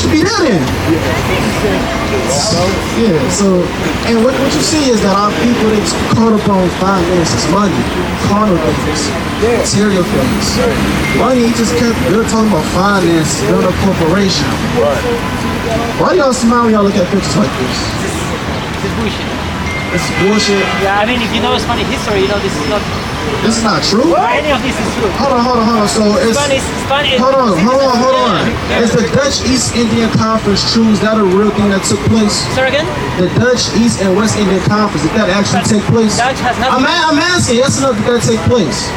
be there then. Yeah. So, and what you see is that our people, they caught up on finances, money, carnal things, material things. Money, he just kept talking about finance, building a corporation. Right. Why y'all smile when y'all look at pictures like this? It's bullshit. It's bullshit. Yeah, I mean, if you know Spanish history, you know this is not. This is not true. Any of this is true. Hold on. So it's Spanish. hold on. Is the Dutch East Indian Conference true? Is that a real thing that took place? Sorry again? The Dutch East and West Indian Conference, did that actually take place? Dutch has nothing. I'm asking, yes or no, did that take place?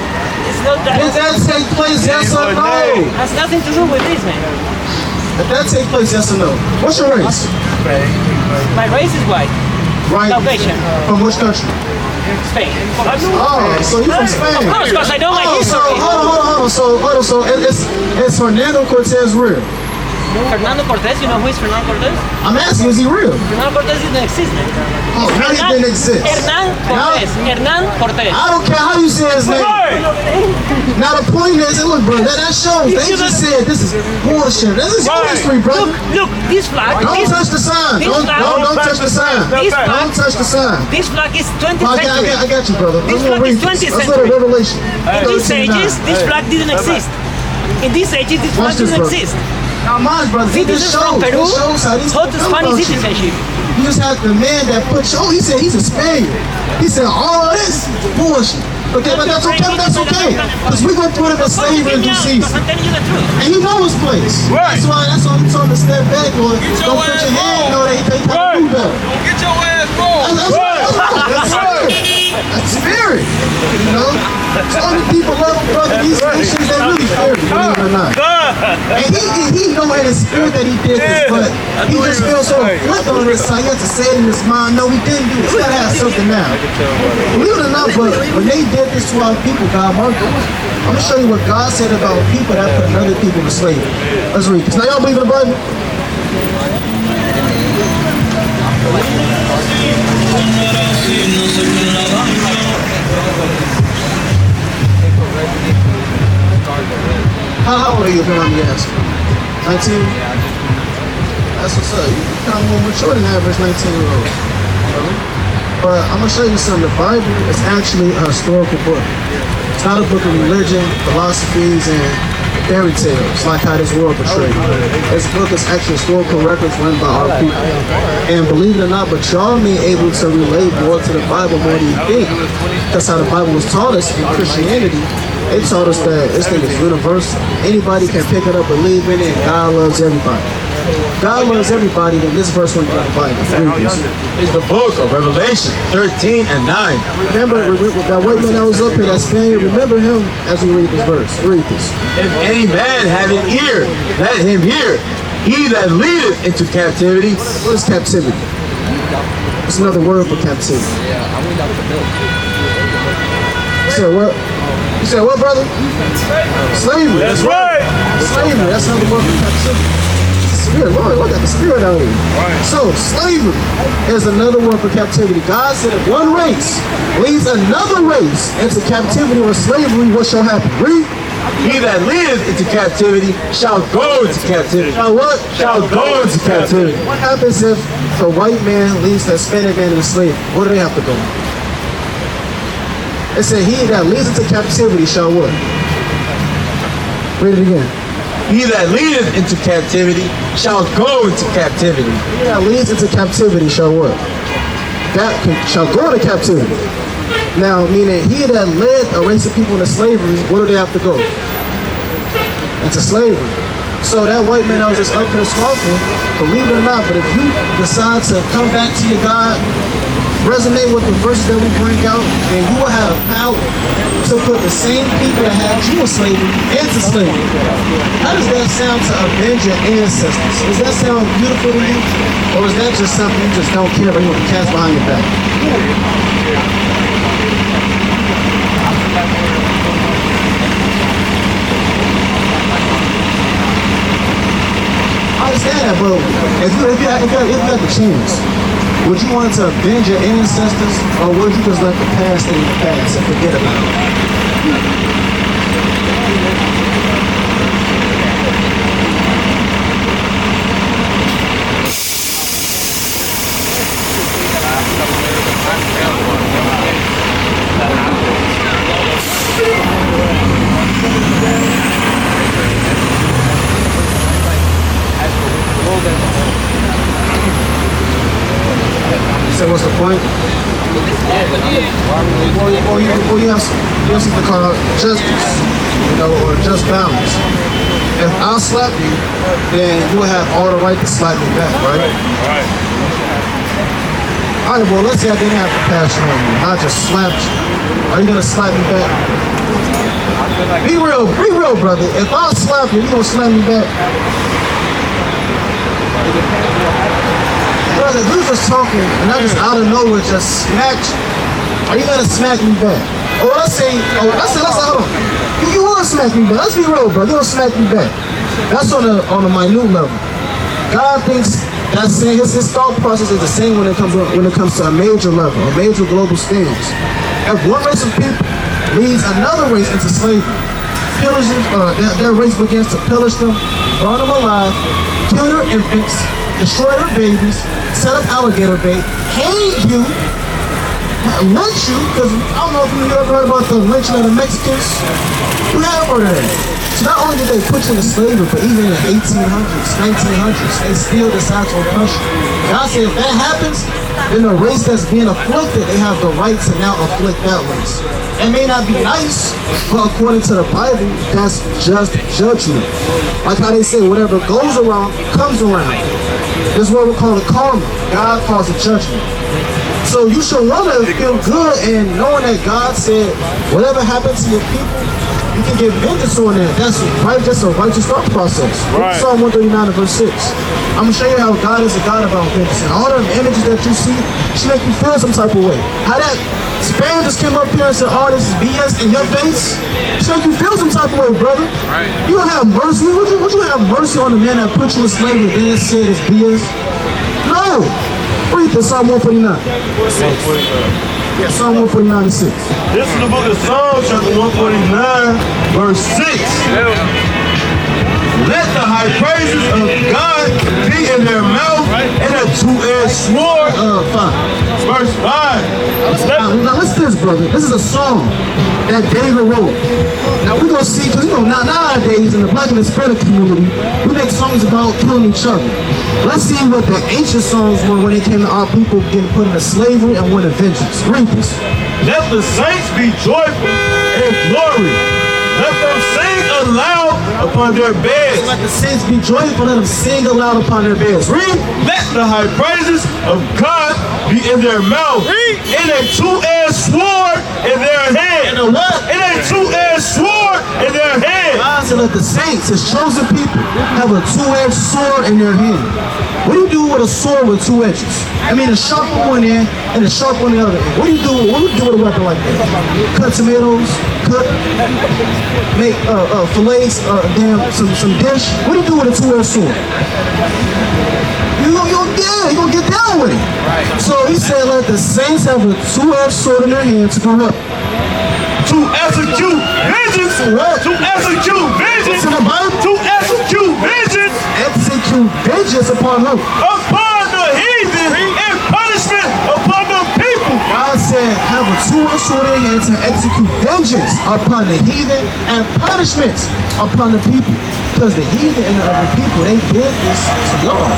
It's not that. Did that take place, yes or no? Has nothing to do with this, man. Did that take place, yes or no? What's your race? My race is white. Right. Salvation. From which country? Spain. Oh, so you're from Spain. Of course, because I know my history. Hold on. So it's Fernando Cortez real? Fernando Cortez, you know who is Fernando Cortez? I'm asking, is he real? Fernando Cortez didn't exist, man. Oh, now he didn't exist. Hernan Cortez. Hernan Cortez. I don't care how you say his name. Now the point is, look, bro, that shows. They just said this is bullshit. This is your history, bro. Look, this flag. Don't touch the sign. Don't touch the sign. Don't touch the sign. This flag is 20th I century. got you, brother. This flag is 20th Let's go to century. Revelation. In these ages, this flag didn't exist. In this age, this flag Watch this, doesn't bro. exist. Now, mind, brother, it Citizens just from shows. Peru It shows how these hold people Spanish about you. citizenship. You just have the man that put you. He said he's a Spaniard. He said all of this bullshit. Okay, but that's okay. But that's okay. Because we're gonna put him in slavery in due season. I'm telling you the truth. And he knows his place. Right. That's why he told him to step back, Lord. Don't put your hand. Know that he can't do better. Get your ass rolled. That's right. That's right. That's spirit. You know? So many people love him, brother. These Christians, they really fear him, believe it or not. And he know in his spirit that he did this, but he just feels so afflicted on this side. He has to say it in his mind, no, we didn't do this. We gotta have something now. Believe it or not, but when they did this to our people, God marked them. I'm gonna show you what God said about people that put other people to slavery. Let's read this. Now y'all believe in the Bible? How old are you, if you want me to ask? 19? That's what's up. You kind of more mature than average 19-year-old. But I'm going to show you something. The Bible is actually a historical book. It's not a book of religion, philosophies, and fairy tales, like how this world portrays. This book is actually historical records run by our people. And believe it or not, but y'all may be able to relate more to the Bible more than you think. That's how the Bible was taught us in Christianity. They taught us that this thing is universal. Anybody can pick it up, believe in it, and God loves everybody. God loves everybody, then this verse went down the Bible. It's the book of Revelation 13 and 9. Remember that white man that was up here, that Spaniard, remember him as we read this verse. Read this. If any man have an ear, let him hear. He that leadeth into captivity. What is captivity? It's another word for captivity. You said what? You said what, brother? Slavery. That's right. Slavery. That's another word for captivity. Spirit, Lord, look at the spirit out here. So, slavery is another word for captivity. God said if one race leads another race into captivity or slavery, what shall happen? Read. He that leadeth into captivity shall go into captivity. Shall what? Shall go into captivity. What happens if the white man leads the Hispanic man into slavery? Where do they have to go? It said he that leads into captivity shall what? Read it again. He that leadeth into captivity shall go into captivity. He that leads into captivity shall what? Shall go into captivity. Now, meaning he that led a race of people into slavery, where do they have to go? Into slavery. So that white man that was just up here scoffing, believe it or not, but if you decide to come back to your God, resonate with the verses that we bring out, then you will have power to put the same people that had you in slavery into slavery. How does that sound to avenge your ancestors? Does that sound beautiful to you? Or is that just something you just don't care about, you want to cast behind your back? I understand that, but if you had the chance, would you want to avenge your ancestors, or would you just let the past stay in the past and forget about it? So what's the point? Or you have something called justice, or just balance. If I slap you, then you will have all the right to slap me back, right? Right. All right, well, let's say I didn't have compassion on you. I just slapped you. Are you gonna slap me back? Be real, brother. If I slap you, you gonna slap me back? Brother, if you just talking and I just out of nowhere just smacked you, are you gonna smack me back? Or let's say, hold on. You wanna smack me back? Let's be real, brother. You wanna smack me back? That's on a minute level. God thinks that his thought process is the same when it comes to a major level, a major global stage. If one race of people leads another race into slavery, pillages, their race begins to pillage them, burn them alive, kill their infants, destroy their babies, set up alligator bait, hang you, lynch you, because I don't know if you ever heard about the lynching of the Mexicans. We have heard of that. So not only did they put you into slavery, but even in the 1800s, 1900s, they still decide to oppress you. God said if that happens, then the race that's being afflicted, they have the right to now afflict that race. It may not be nice, but according to the Bible, that's just judgment. Like how they say, whatever goes around, comes around. This is what we call it karma. God calls it judgment. So you should want to feel good and knowing that God said, whatever happens to your people, you can get vengeance on that. That's right, just a righteous thought process. Right. Psalm 139 and verse 6. I'm going to show you how God is a God about vengeance. And all the images that you see should make you feel some type of way. How that Spain just came up here and said, oh, this is BS in your face. Should make you feel some type of way, brother. Right. You don't have mercy. Would you have mercy on the man that put you in slavery and then said it's BS? No. Read this, Psalm 149. Yeah, Psalm 149 and 6. This is the book of Psalms, chapter 149, verse 6. Let the high praises of God be in their mouth and a two-edged sword. Verse 5. Now listen to this, brother. This is a song that David wrote. Now we're going to see, because nowadays in the Black and Hispanic community, we make songs about killing each other. Let's see what the ancient songs were when it came to our people getting put into slavery and winning vengeance. Read this. Let the saints be joyful and glory. Let them sing aloud upon their beds. Let the saints be joyful. Let them sing aloud upon their beds. Read. Let the high praises of God be in their mouth. Read. And a two-edged sword in their hand. And a what? And a two-edged sword in their hand. God said let the saints, his chosen people, have a two-edged sword in their hand. What do you do with a sword with two edges? I mean, a sharp one end and a sharp one the other end. What do you do with a weapon like that? Cut tomatoes, make fillets, some dish. What do you do with a two-edged sword? You're gonna get down with it. Right. So he said, let the saints have a two-edged sword in their hand to do what? To execute vengeance. What? To execute vengeance. To the Bible. To execute vengeance. Execute vengeance upon who? Upon the heathen and punishment upon the people. God said, have a two-edged sword in your hand to execute vengeance upon the heathen and punishments upon the people. Because the heathen and the other people, they did this to y'all.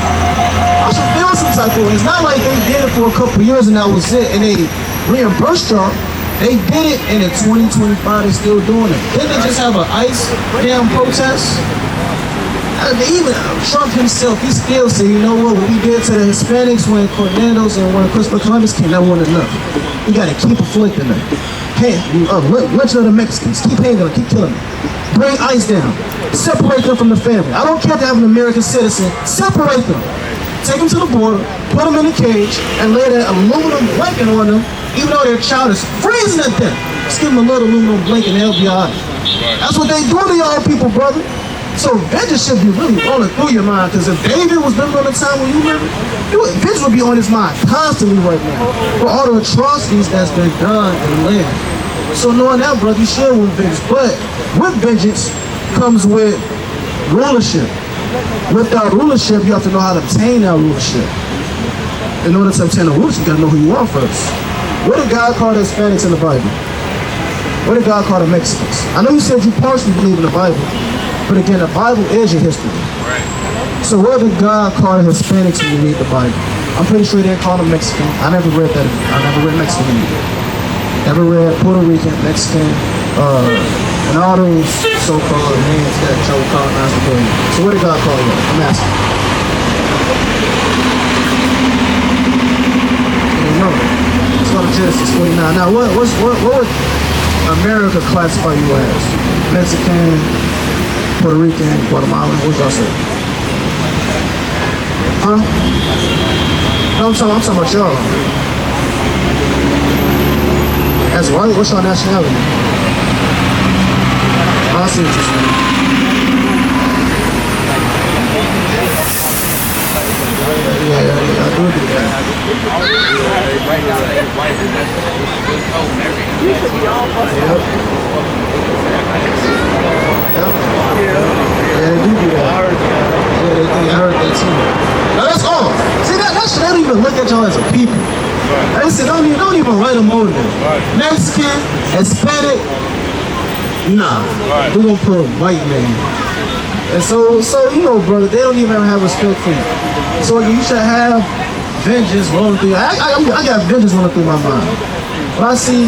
I should feel some type of way. It's not like they did it for a couple years and that was it, and they reimbursed y'all. They did it, and in 2025 they're still doing it. Didn't they just have an ICE damn protest? Even Trump himself, he still said, you know what we did to the Hispanics when Cornelos and when Christopher Columbus came, that wasn't enough. We gotta keep afflicting them. Hey, lynch of the Mexicans, keep hanging them, keep killing them. Bring ICE down. Separate them from the family. I don't care if they have an American citizen, separate them. Take them to the border, put them in a cage, and lay that aluminum blanket on them, even though their child is freezing to death. Just give them a little aluminum blanket and they'll be all right. That's what they do to y'all people, brother. So vengeance should be really rolling through your mind, because if David was living on the time when you lived, vengeance would be on his mind constantly right now for all the atrocities that's been done in the land. So knowing that, brother, you should want vengeance. But with vengeance comes with rulership. Without rulership, you have to know how to obtain that rulership. In order to obtain the rulership, you gotta know who you are first. What did God call the Hispanics in the Bible? What did God call the Mexicans? I know you said you partially believe in the Bible, but again, the Bible is your history. Right. So what did God call the Hispanics when you read the Bible? I'm pretty sure they call them Mexican. I never read that. I never read Mexican either. Never read Puerto Rican, Mexican, and all those so-called names that Joe colonized the world. So what did God call them? I'm asking. No. Let's go to Genesis 49. Now, what would America classify you as? Mexican, Puerto Rican, Guatemalan, what y'all say? Huh? No, I'm talking about y'all. As white, what's your nationality? Oh, I see what you're saying. Yeah, I do that. Right now, they white. Yeah, they do that. I heard that too. Now that's all. See, that shit, they don't even look at y'all as a people. They said, don't even write them over there. Mexican, Hispanic, Nah, we're gonna put white man. And so you know, brother, they don't even have respect for you. So you should have vengeance rolling through. I got vengeance rolling through my mind. When I see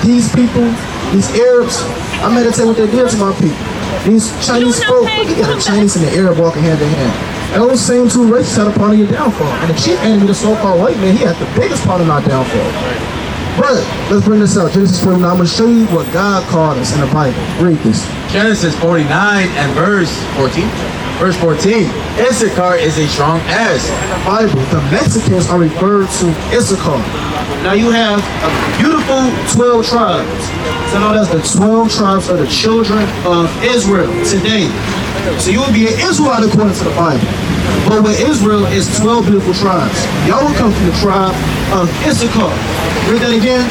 these people, these Arabs, I meditate what they did to my people. These Chinese folk, you got a Chinese and the Arab walking hand in hand. And those same two races had a part of your downfall. And the chief enemy, the so-called white man, he had the biggest part of our downfall. But let's bring this out. Genesis 49. I'm going to show you what God called us in the Bible. Read this. Genesis 49 and verse 14. Verse 14. Issachar is a strong ass. In the Bible, the Mexicans are referred to Issachar. Now you have a beautiful 12 tribes. So known as the 12 tribes of the children of Israel today. So you will be an Israelite according to the Bible. But with Israel is 12 beautiful tribes. Y'all will come from the tribe of Issachar. Read that again.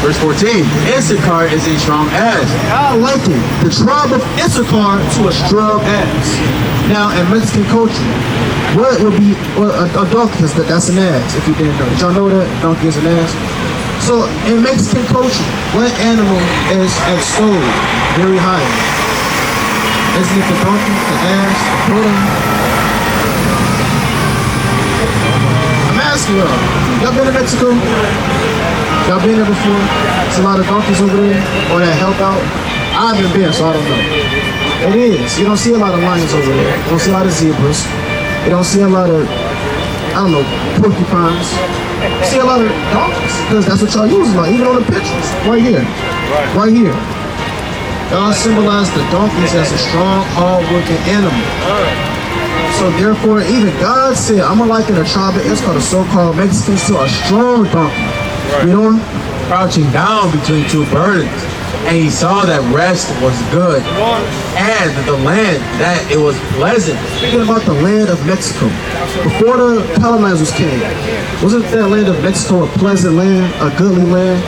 Verse 14. Issachar is a strong ass. I liken the tribe of Issachar to a strong ass. Now, in Mexican culture, what would be a donkey? That's an ass, if you didn't know. Did y'all know that? A donkey is an ass. So, in Mexican culture, what animal is extolled very high? Isn't it the donkey, the ass, the totem? I'm asking y'all been to Mexico? Y'all been there before? There's a lot of donkeys over there, or that help out. I haven't been, so I don't know. It is. You don't see a lot of lions over there. You don't see a lot of zebras. You don't see a lot of, I don't know, porcupines. You see a lot of donkeys, because that's what y'all use a lot, even on the pictures. Right here. Right here. Y'all symbolize the donkeys as a strong, hard-working animal. So therefore, even God said, I'm gonna liken the tribe of Israel, the so-called Mexicans, to a strong donkey. You know, Crouching down between two burdens. And he saw that rest was good. And the land, that it was pleasant. Speaking about the land of Mexico, before the colonizers came, wasn't that land of Mexico a pleasant land, a goodly land?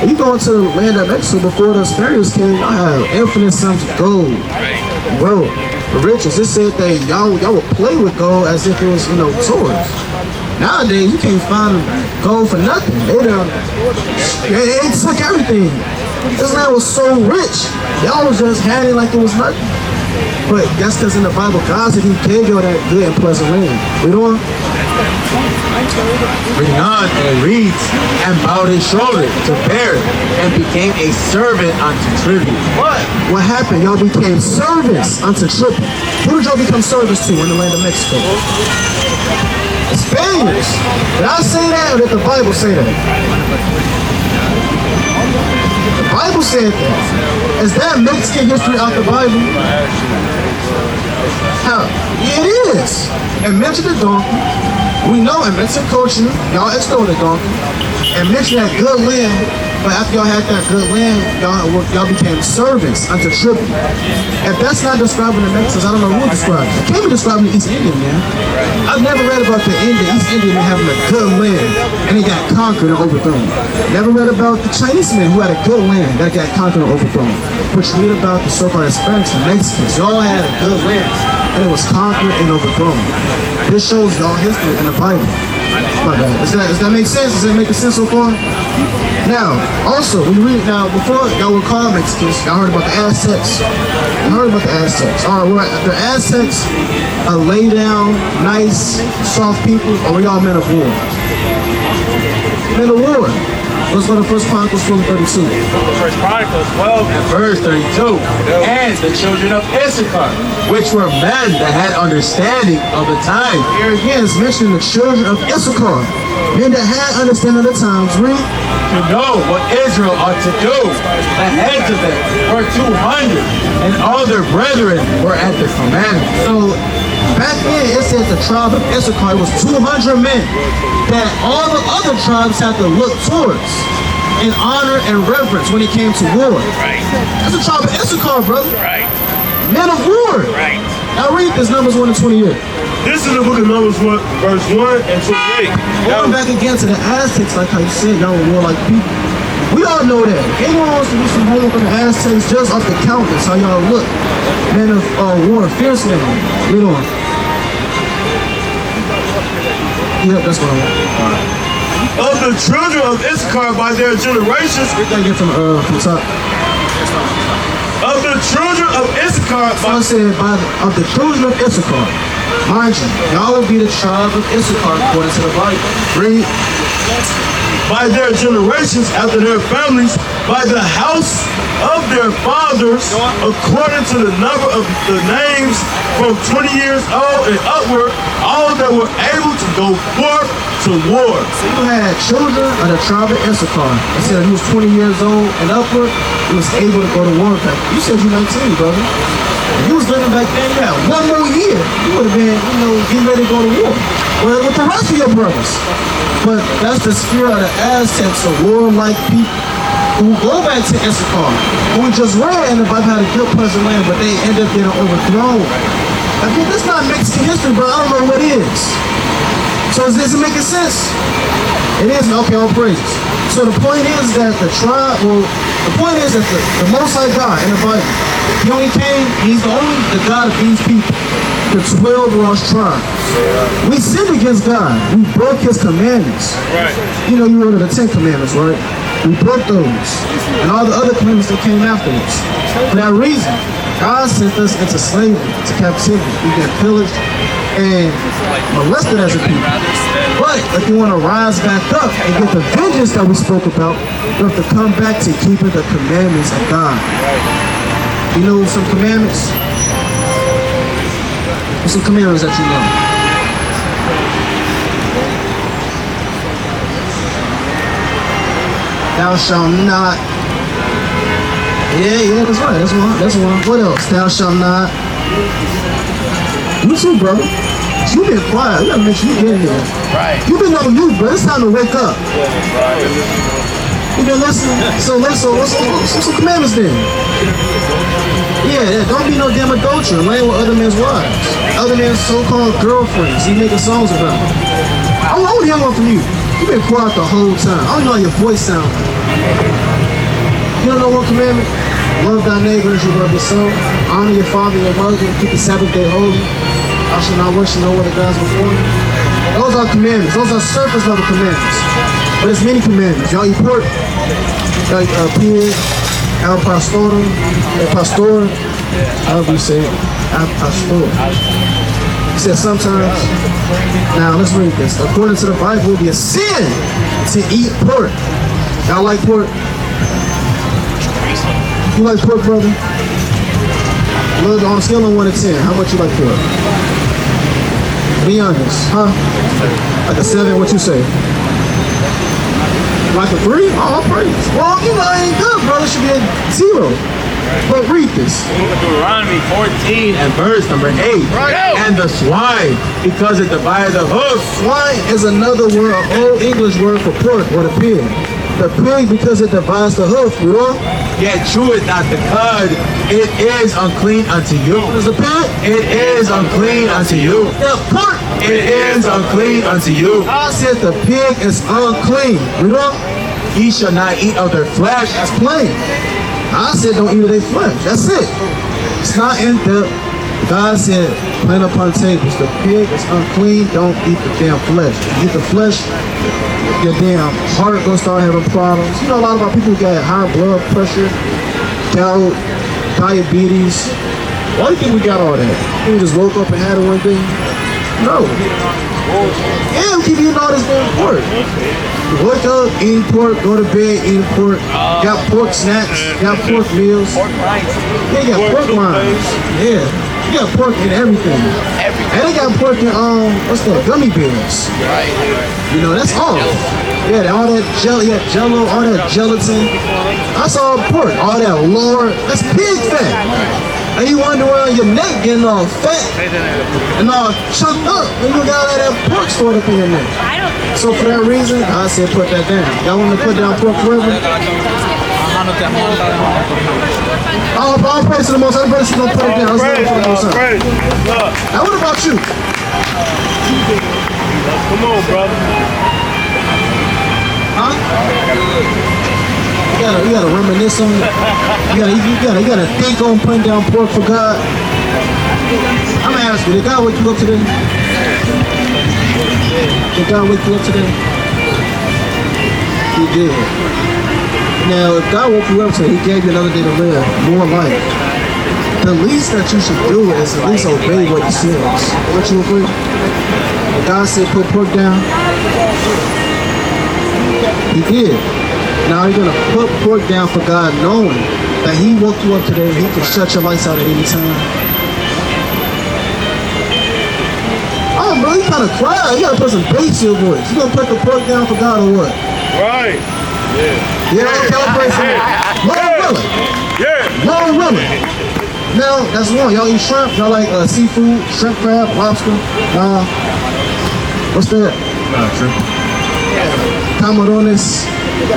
When you go into the land of Mexico before the Spaniards came, y'all had infinite sums of gold, wealth, the riches. It said that y'all would play with gold as if it was, you know, toys. Nowadays, you can't find gold for nothing. They took everything. This land was so rich. Y'all was just had it like it was nothing. But that's because in the Bible, God said he gave you that good and pleasant land. We doing? Reading on, and it reads, and bowed his shoulder to bear it, and became a servant unto tribute. What happened? Y'all became servants unto tribute. Who did y'all become servants to in the land of Mexico? The Spaniards. Did I say that, or did the Bible say that? The Bible said that. Is that Mexican history out the Bible? How? It is. And mention the donkey. We know in Mexican culture, y'all extol the donkey. And mention that good land. But after y'all had that good land, y'all became servants unto tribute. If that's not describing the Mexicans, I don't know who describes it. It can't be describing the East Indian, man. I've never read about the East Indian having a good land and he got conquered and overthrown. Never read about the Chinese men who had a good land that got conquered and overthrown. But you read about the so-called Hispanics and Mexicans. Y'all had a good land and it was conquered and overthrown. This shows y'all history in the Bible. My bad. Does that make sense? Does that make sense so far? Now, also, we read now, before y'all were called Mexicans, y'all heard about the Aztecs. You heard about the Aztecs. All right, the Aztecs are lay down, nice, soft people, or y'all men of war? Men of war. Let's go to 1 Chronicles 12:32. First Chronicles 12 And verse 32. And the children of Issachar, which were men that had understanding of the time. Here again is mentioning the children of Issachar. Men that had understanding of the times. Read. To know what Israel ought to do. The heads of them were 200, and all their brethren were at the commandment. So back then it said the tribe of Issachar was 200 men that all the other tribes had to look towards in honor and reverence when it came to war. Right. That's the tribe of Issachar, brother. Right. Men of war. Right. Now read this, Numbers 1 and 28. This is the book of Numbers 1, verse 1 and 28. Going back again to the Aztecs, like how you said, y'all were warlike people. We all know that. Anyone wants to do some homework on the Aztecs, just off the countenance, how y'all look. Men of war, fierce men. Read on. Yep, that's what I want. Of the children of Issachar by their generations, Read that again from the top. the children of Issachar. So it said, of the children of Issachar. Mind you, y'all will be the tribe of Issachar according to the Bible. Read. By their generations after their families, by the house of their fathers, according to the number of the names from 20 years old and upward, all that were able to go forth to war. So you had children of the tribe of Issachar. It said he was 20 years old and upward, he was able to go to war. You said you 19, brother. If you was living back then, you had one more year. You would have been, getting ready to go to war. Well, with the rest of your brothers. But that's the spirit of the Aztecs, a warlike people who go back to Esau, who we just read in the Bible had a good pleasant land, but they end up getting overthrown. Again, that's not Mexican history, bro. I don't know what it is. So is this making sense? It is. Okay, all praises. So the point is that the point is that the Most High God in the Bible, he only came, he's the God of these people, the 12 lost tribes. We sinned against God. We broke his commandments. Right. You ordered the 10 commandments, right? We broke those. And all the other commandments that came afterwards. For that reason, God sent us into slavery, into captivity. We've been pillaged and molested as a people. But if you want to rise back up and get the vengeance that we spoke about, you have to come back to keeping the commandments of God. You know some commandments? What's some commandments that you know? Thou shalt not. Yeah, that's right. That's one. What else? Thou shalt not. You too, brother. You've been quiet. You gotta make sure you get in here. Right. You've been on mute, bro. It's time to wake up. You've been listening. So what's some commandments then? Yeah, don't be no damn adulterer. Laying with other men's wives. Other men's so-called girlfriends. You making songs about them. I want to hear one from you. You've been quiet the whole time. I don't know how your voice sounds. You don't know one commandment? Love thy neighbor as you love yourself. Honor your father and your mother. Keep the Sabbath day holy. I shall not worship no other gods before me. Those are commandments. Those are surface level commandments. But there's many commandments. Y'all eat pork. Y'all eat pig. Al pastor. However you say it. Al pastor. He said sometimes. Now let's read this. According to the Bible, it would be a sin to eat pork. Y'all like pork? You like pork, brother? Look, on a scale of 1 to 10, how much you like pork? Be honest, huh? Like a 7, what you say? Like a 3? Oh, praise. Well, I ain't good, brother. It should be a 0. But read this. Deuteronomy 14 and verse number 8. Right. And the swine, because it divided the hoof. Swine is another word, an old English word for pork or the pig. The pig because it divides the hoof, you know? Yet chew it not the cud. It is unclean unto you. What is the pig? It is unclean unto you. The pork. It is unclean unto you. I said the pig is unclean, you know? Ye shall not eat of their flesh. That's plain. I said don't eat of their flesh. That's it. It's not in depth. God said, plain upon tables, the pig is unclean, don't eat the damn flesh. If you eat the flesh, your damn heart gonna start having problems. You know, a lot of our people got high blood pressure, gout, diabetes. Why do you think we got all that? We just woke up and had it one day? No. Yeah, we keep eating all this damn pork. You wake up, eating pork, go to bed, eating pork. Got pork snacks, got pork meals. Yeah, you got pork lines. Yeah. You got pork in everything. And they got pork in, what's that, gummy bears. Right. You know, that's all. Yeah, all that jelly, jello, all that gelatin. That's all pork. All that lard, that's pig fat. And you wonder why your neck getting all fat and all chunked up when you got all that pork stored up in your neck. So for that reason, I said put that down. Y'all want to put down pork forever? I'll pray to the Most High. Everybody's gonna put it down. Now what about you? Come on, brother. Huh? You gotta reminisce on it. You gotta think on putting down pork for God. I'm gonna ask you, did God wake you up today? Did God wake you up today? He did. Now, if God woke you up today, He gave you another day to live, more life. the least that you should do is at least obey what he says. Would you agree? When God said put pork down, he did. Now you're gonna put pork down for God, knowing that he woke you up today and he can shut your lights out at any time. Oh, bro, you kind of quiet. You gotta put some bass in your voice. You gonna put the pork down for God or what? Right. Yeah, calibration. Lord willing. Yeah. Lord willing. Now, that's one. Y'all eat shrimp? Y'all like seafood, shrimp, crab, lobster? What's that? Shrimp. Camarones.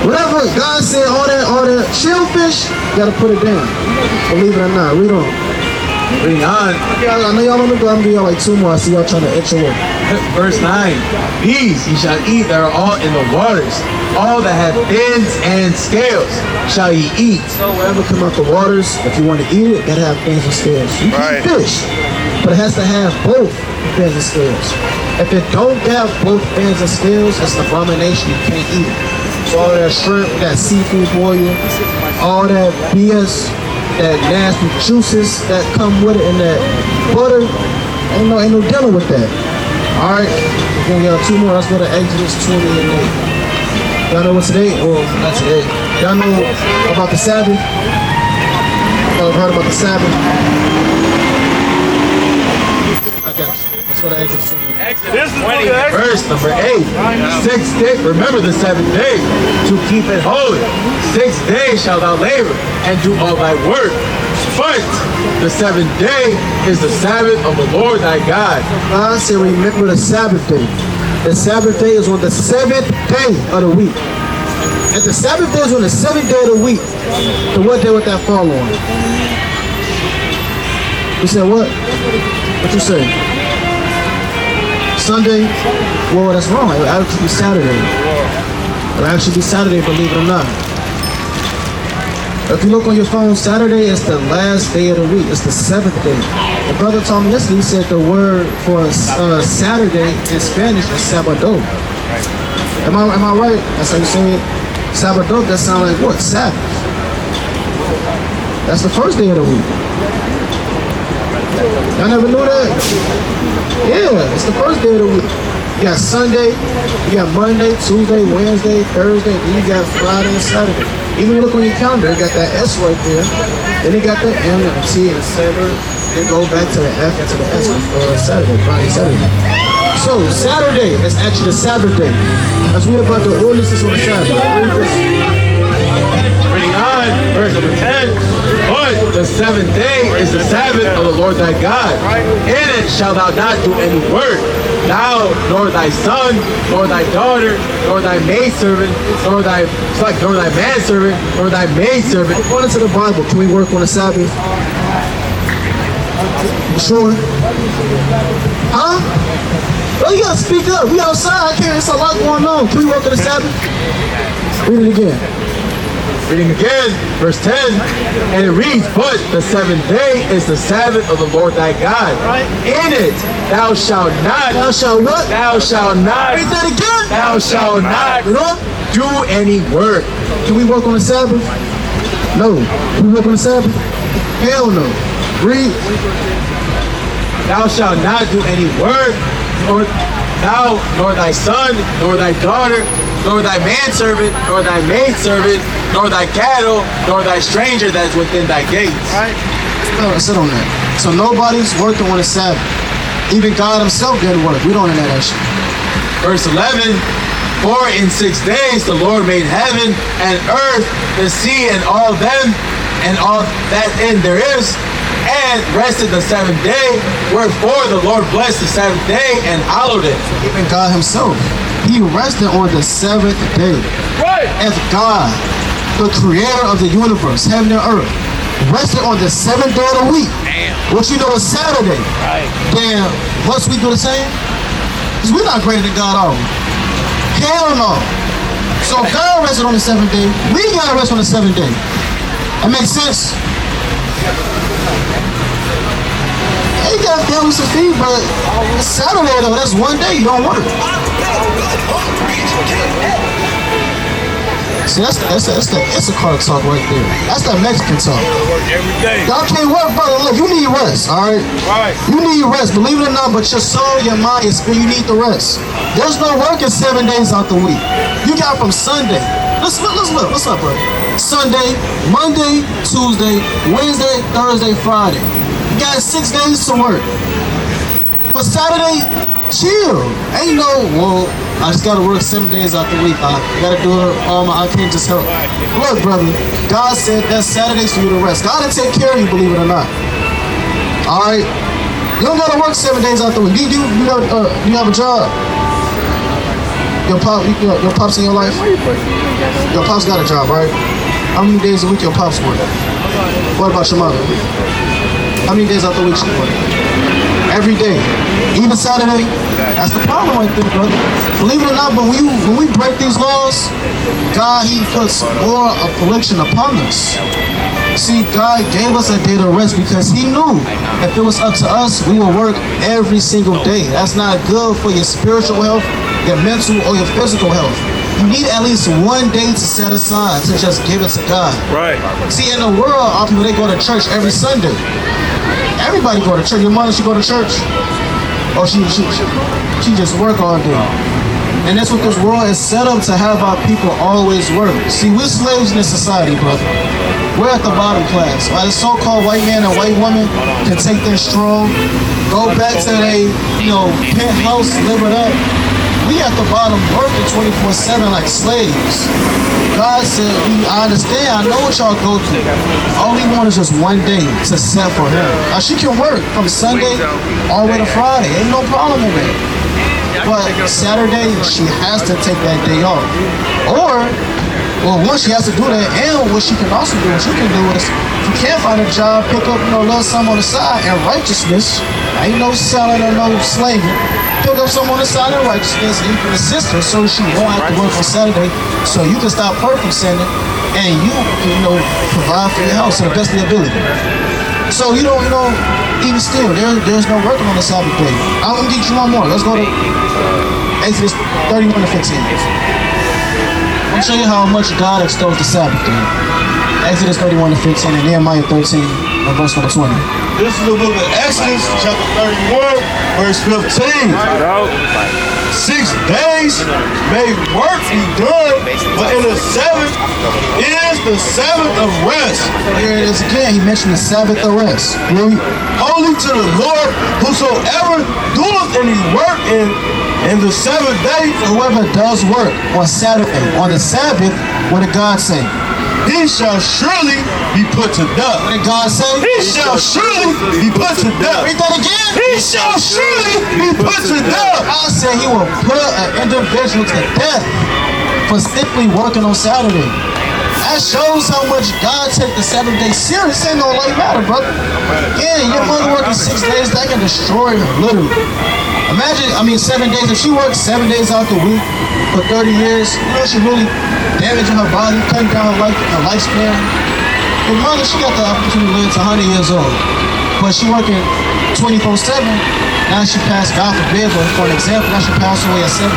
Whatever. God said all that shellfish, you gotta put it down. Believe it or not. Read on. Reading on. Yeah, I know y'all want to go. I'm gonna give y'all like 2 more. I see y'all trying to etch away. Verse 9. These ye shall eat that are all in the waters. All that have fins and scales shall ye eat. So whatever come out the waters, if you want to eat it, gotta have fins and scales. You can eat fish, but it has to have both fins and scales. If it don't have both fins and scales, it's an abomination. You can't eat it. So all that shrimp, that seafood boil, all that BS, that nasty juices that come with it, and that butter, ain't no dealing with that. All right, we're gonna get 2 more. Let's go to Exodus 20 and 8. Y'all know what today? Or not today. Y'all know about the Sabbath? Y'all heard about the Sabbath? I got you. Let's go to Exodus 20. This is Verse number 8. 6 days, remember the 7th day to keep it holy. 6 days shalt thou labor and do all thy work. But the 7th day is the Sabbath of the Lord thy God. God said, remember the Sabbath day. The Sabbath day is on the 7th day of the week. If the Sabbath day is on the 7th day of the week, then what day would that fall on? You said what? What you say? Sunday? Well, that's wrong. It would actually be Saturday. It would actually be Saturday, believe it or not. If you look on your phone, Saturday is the last day of the week. It's the 7th day. The brother told me yesterday, he said the word for Saturday in Spanish is Sabado. Am I right? That's how you say it? Sabado, that sounds like what? Sabbath. That's the first day of the week. Y'all never knew that? Yeah, it's the first day of the week. You got Sunday, you got Monday, Tuesday, Wednesday, Thursday, then you got Friday and Saturday. Even you look on your calendar, you got that S right there. Then you got the M and the T and the Saturday. Then go back to the F and to the S for Saturday, Friday, Saturday. So Saturday is actually the Sabbath day. Let's read about the ordinances on the Sabbath. Reading on, verse number 10. But the 7th day is the Sabbath of the Lord thy God. In it shalt thou not do any work, thou, nor thy son, nor thy daughter, nor thy maidservant, nor thy manservant, nor thy maidservant. According to the Bible, can we work on the Sabbath? You sure? Huh? Well, you gotta speak up. We outside. I can't. It's a lot going on. Can we work on the Sabbath? Read it again. Reading again, verse 10, and it reads, but the 7th day is the Sabbath of the Lord thy God. In it thou shalt not. Thou shalt what? Thou shalt not. Read that again. Thou shalt not do any work. Can we work on the Sabbath? No. Can we work on the Sabbath? Hell no. Read. Thou shalt not do any work, nor thou, nor thy son, nor thy daughter, nor thy manservant, nor thy maidservant, nor thy cattle, nor thy stranger that is within thy gates. Right? Sit on that. So nobody's working on the Sabbath. Even God himself didn't work. We don't know that shit. Verse 11, for in 6 days the Lord made heaven and earth, the sea and all them, and all that in there is, and rested the 7th day. Wherefore the Lord blessed the 7th day and hallowed it. Even God himself, he rested on the 7th day. Right. As God, the creator of the universe, heaven and earth, rested on the 7th day of the week. Which you know is Saturday. Right. Then must we do the same? Because we're not greater than God, are we? Hell no. So God rested on the 7th day. We gotta rest on the 7th day. That makes sense? You got bills to feed, but it's Saturday though. That's one day you don't work. See, that's the Issachar talk right there. That's that Mexican talk. Work every day. Y'all can't work, brother. Look, you need rest, all right? Right. You need rest, believe it or not, but your soul, your mind, your spirit, you need the rest. There's no working 7 days out the week. You got from Sunday. Let's look. What's up, brother? Sunday, Monday, Tuesday, Wednesday, Thursday, Friday. You got 6 days to work. For Saturday, chill. Ain't no, well, I just gotta work 7 days out the week. I gotta do it I can't just help. Look, brother, God said that Saturday's for you to rest. God will take care of you, believe it or not. Alright? You don't gotta work 7 days out the week. You have a job. Your pops in your life? Your pops got a job, right? How many days a week your pops work? What about your mother? How many days out the week she work? Every day. Even Saturday. That's the problem right there, brother. Believe it or not, but when we break these laws, God, He puts more affliction upon us. See, God gave us a day to rest because He knew if it was up to us, we would work every single day. That's not good for your spiritual health, your mental, or your physical health. You need at least 1 day to set aside to just give it to God. Right. See, in the world, all people, they go to church every Sunday. Everybody go to church. Your mother, she go to church? Or she just work all day. And that's what this world is set up to have our people always work. See, we're slaves in this society, brother. We're at the bottom class. While the so-called white man and white woman can take their stroll, go back to their, penthouse, live it up. We at the bottom working 24/7 like slaves. God said, I understand, I know what y'all go through. All we want is just 1 day to set for Him. Now she can work from Sunday all the way to Friday. Ain't no problem with it. But Saturday, she has to take that day off. Or, one, she has to do that, and what she can also do, what you can do is, if you can't find a job, pick up, a little something on the side, and righteousness, ain't no selling or no slaving, pick up something on the side of righteousness, and you can assist her so she won't have to work on Saturday, so you can stop her from sinning, and you can, provide for your house to the best of your ability. So, even still, there's no working on the Sabbath day. I'm going to get you one more. Let's go to Exodus 31 to 15. I'm going to show you how much God extols the Sabbath day. Exodus 31 to 15 and Nehemiah 13 and verse 20. This is the book of Exodus, chapter 31, verse 15. 6 days may work be done, but in the seventh is the Sabbath of rest. Here it is again. He mentioned the Sabbath of rest. Holy to the Lord, whosoever doeth any work in the seventh day, Whoever does work on Saturday, on the Sabbath, what did God say? he shall surely be put to death. What did God say? He shall surely be put to death. Read that again. He shall surely be put to death. God said He will put an individual to death for simply working on Saturday. That shows how much God take the Sabbath day serious. Ain't no light matter, brother. Yeah, your mother working 6 days, that can destroy her, literally. Imagine, 7 days. If she works 7 days out the week for 30 years, she really damaging her body, cutting down her lifespan. Your mother, she got the opportunity to live to 100 years old, but she working 24/7. Now she passed, God forbid, but for an example, now she passed away at 70.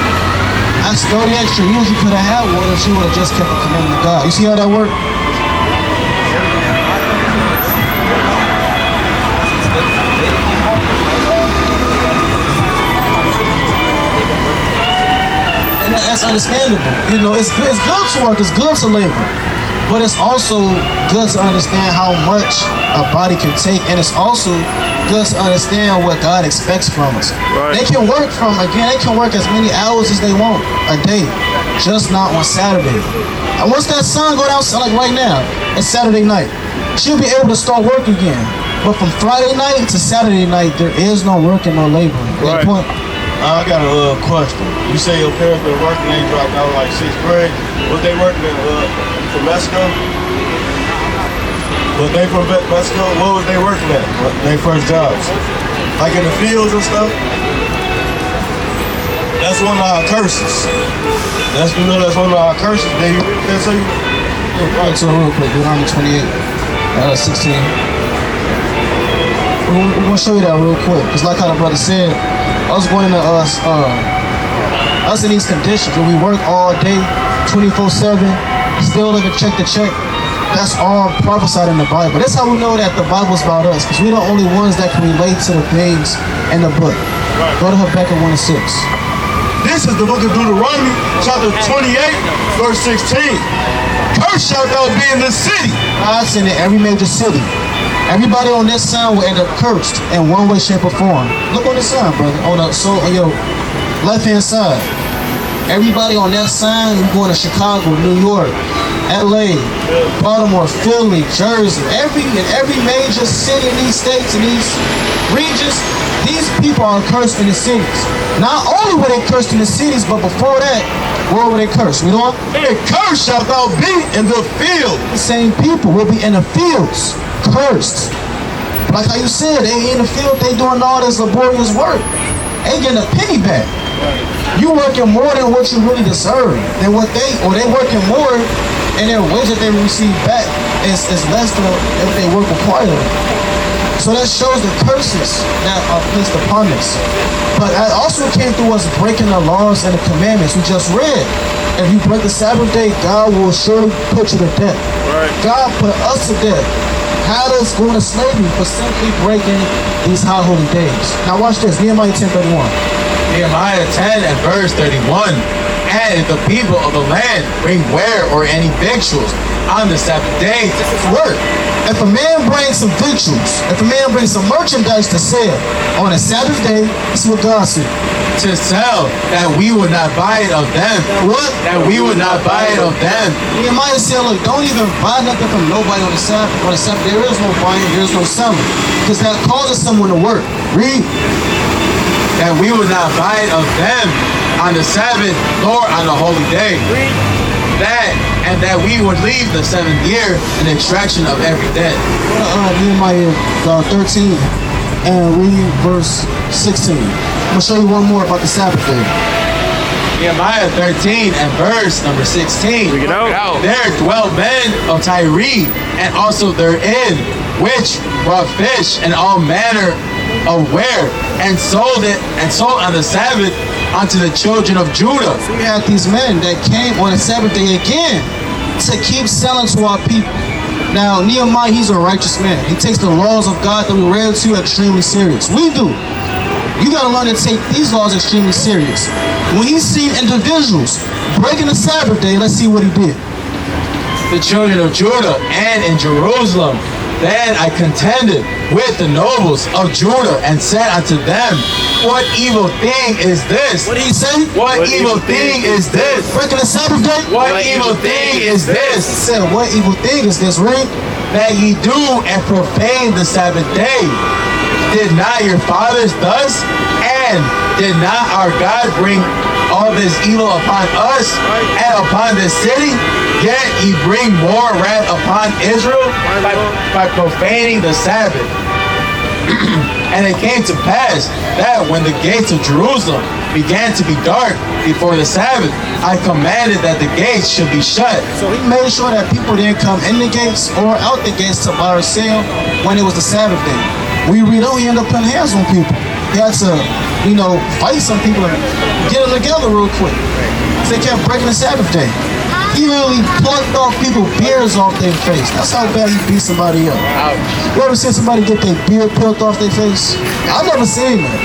That's 30 extra years you could have had with her if she would have just kept the commandment of God. You see how that worked? And that's understandable. It's good to work, it's good to labor. But it's also good to understand how much a body can take, and it's also good to understand what God expects from us. Right. They can work they can work as many hours as they want a day, just not on Saturday. And once that sun go down, like right now, it's Saturday night, she'll be able to start work again. But from Friday night to Saturday night, there is no work and no labor. Right. I got a question. You say your parents been working, they dropped out like 6th grade. Was they working from Mexico? Was they from Mexico? What was they working at? Their first jobs? Like in the fields and stuff? That's one of our curses. That's one of our curses. Did you read that to you? Right, so real quick, Deuteronomy 28, 16. We're going to show you that real quick, because like how the brother said, us going to us in these conditions where we work all day, 24/7, still living check to check. That's all prophesied in the Bible. That's how we know that the Bible's about us, because we're the only ones that can relate to the things in the book. Go to Habakkuk 1:6. This is the book of Deuteronomy, chapter 28, verse 16. Cursed shalt thou be in the city. God's in every major city. Everybody on this sign will end up cursed in one way, shape, or form. Look on the sign, brother. On your left-hand side. Everybody on that sign, you're going to Chicago, New York, LA, Baltimore, Philly, Jersey, in every major city in these states and these regions, these people are cursed in the cities. Not only were they cursed in the cities, but before that, where were they cursed? We know? And cursed shalt thou be in the field. The same people will be in the fields, cursed. Like how you said, they in the field, they doing all this laborious work. They getting a penny back. You working more than what you really deserve, than what they working more, and their wage that they receive back is less than if they work required. So that shows the curses that are placed upon us. But that also came through us breaking the laws and the commandments we just read. If you break the Sabbath day, God will surely put you to death. Right. God put us to death. Had us going to slavery for simply breaking these high holy days. Now watch this, Nehemiah 10:31. Nehemiah 10 and verse 31. And if the people of the land bring ware or any victuals on the Sabbath day, this is work. If a man brings some victuals, if a man brings some merchandise to sell on a Sabbath day, this is what God said. To sell, that we would not buy it of them. What? That we would not buy it of them. Nehemiah said, look, don't even buy nothing from nobody on the Sabbath. On the Sabbath, there is no buying, there is no selling. Because that causes someone to work. Read. That we would not buy it of them on the Sabbath nor on the holy day. Read. And that we would leave the 7th year in extraction of every debt. Go to Nehemiah 13 and read verse 16. I'm going to show you one more about the Sabbath day. Nehemiah 13 and verse number 16. Bring it out. There dwelt men of Tyre, and also therein, which brought fish and all manner of ware, and sold on the Sabbath unto the children of Judah. So we had these men that came on the Sabbath day again to keep selling to our people. Now, Nehemiah, he's a righteous man. He takes the laws of God that we read to extremely serious. We do. You got to learn to take these laws extremely serious. When he's seen individuals breaking the Sabbath day, let's see what he did. The children of Judah and in Jerusalem, then I contended with the nobles of Judah and said unto them, what evil thing is this? What did he say? What evil thing is this? Breaking the Sabbath day? What evil thing is He this? said, what evil thing is this, Read? That ye do and profane the Sabbath day. Did not your fathers thus? And did not our God bring all this evil upon us and upon this city? Yet ye bring more wrath upon Israel by profaning the Sabbath. And it came to pass that when the gates of Jerusalem began to be dark before the Sabbath, I commanded that the gates should be shut. So he made sure that people didn't come in the gates or out the gates to buy or sell when it was the Sabbath day. We read, he ended up putting hands on people. He had to, fight some people and get them together real quick. So they kept breaking the Sabbath day. He really plucked off people's beards off their face. That's how bad he beat somebody up. Ouch. You ever seen somebody get their beard plucked off their face? I've never seen that.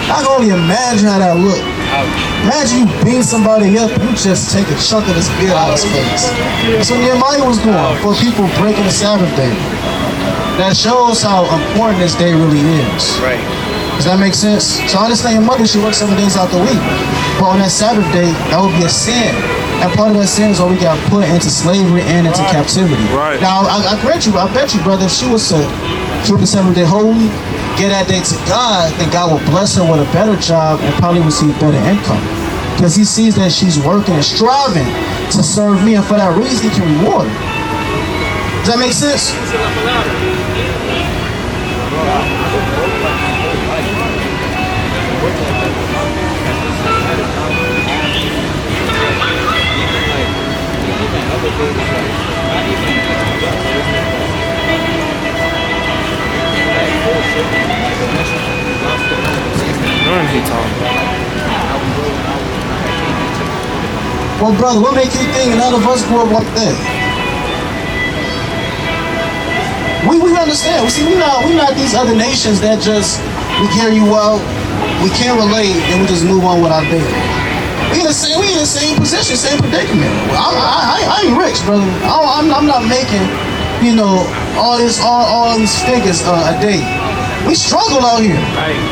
I can only imagine how that look. Imagine you beat somebody up, you just take a chunk of his beard out of his face. That's what Nehemiah was doing for people breaking the Sabbath day. That shows how important this day really is. Right. Does that make sense? So I understand your mother, she works 7 days out the week. But on that Sabbath day, that would be a sin. And part of that sin is why we got put into slavery and into captivity. Right. Now, I bet you, brother, if she was to keep the 7th day holy, get that day to God, then God will bless her with a better job and probably receive better income. Because he sees that she's working and striving to serve me, and for that reason, he can reward her. Does that make sense? Well, brother, what make you think none of us grew up like that? We understand. We see, we not these other nations that just, we hear you out, we can't relate, and we just move on with our day. We in the same position, same predicament. I ain't rich, brother. I'm not making, all these figures a day. We struggle out here,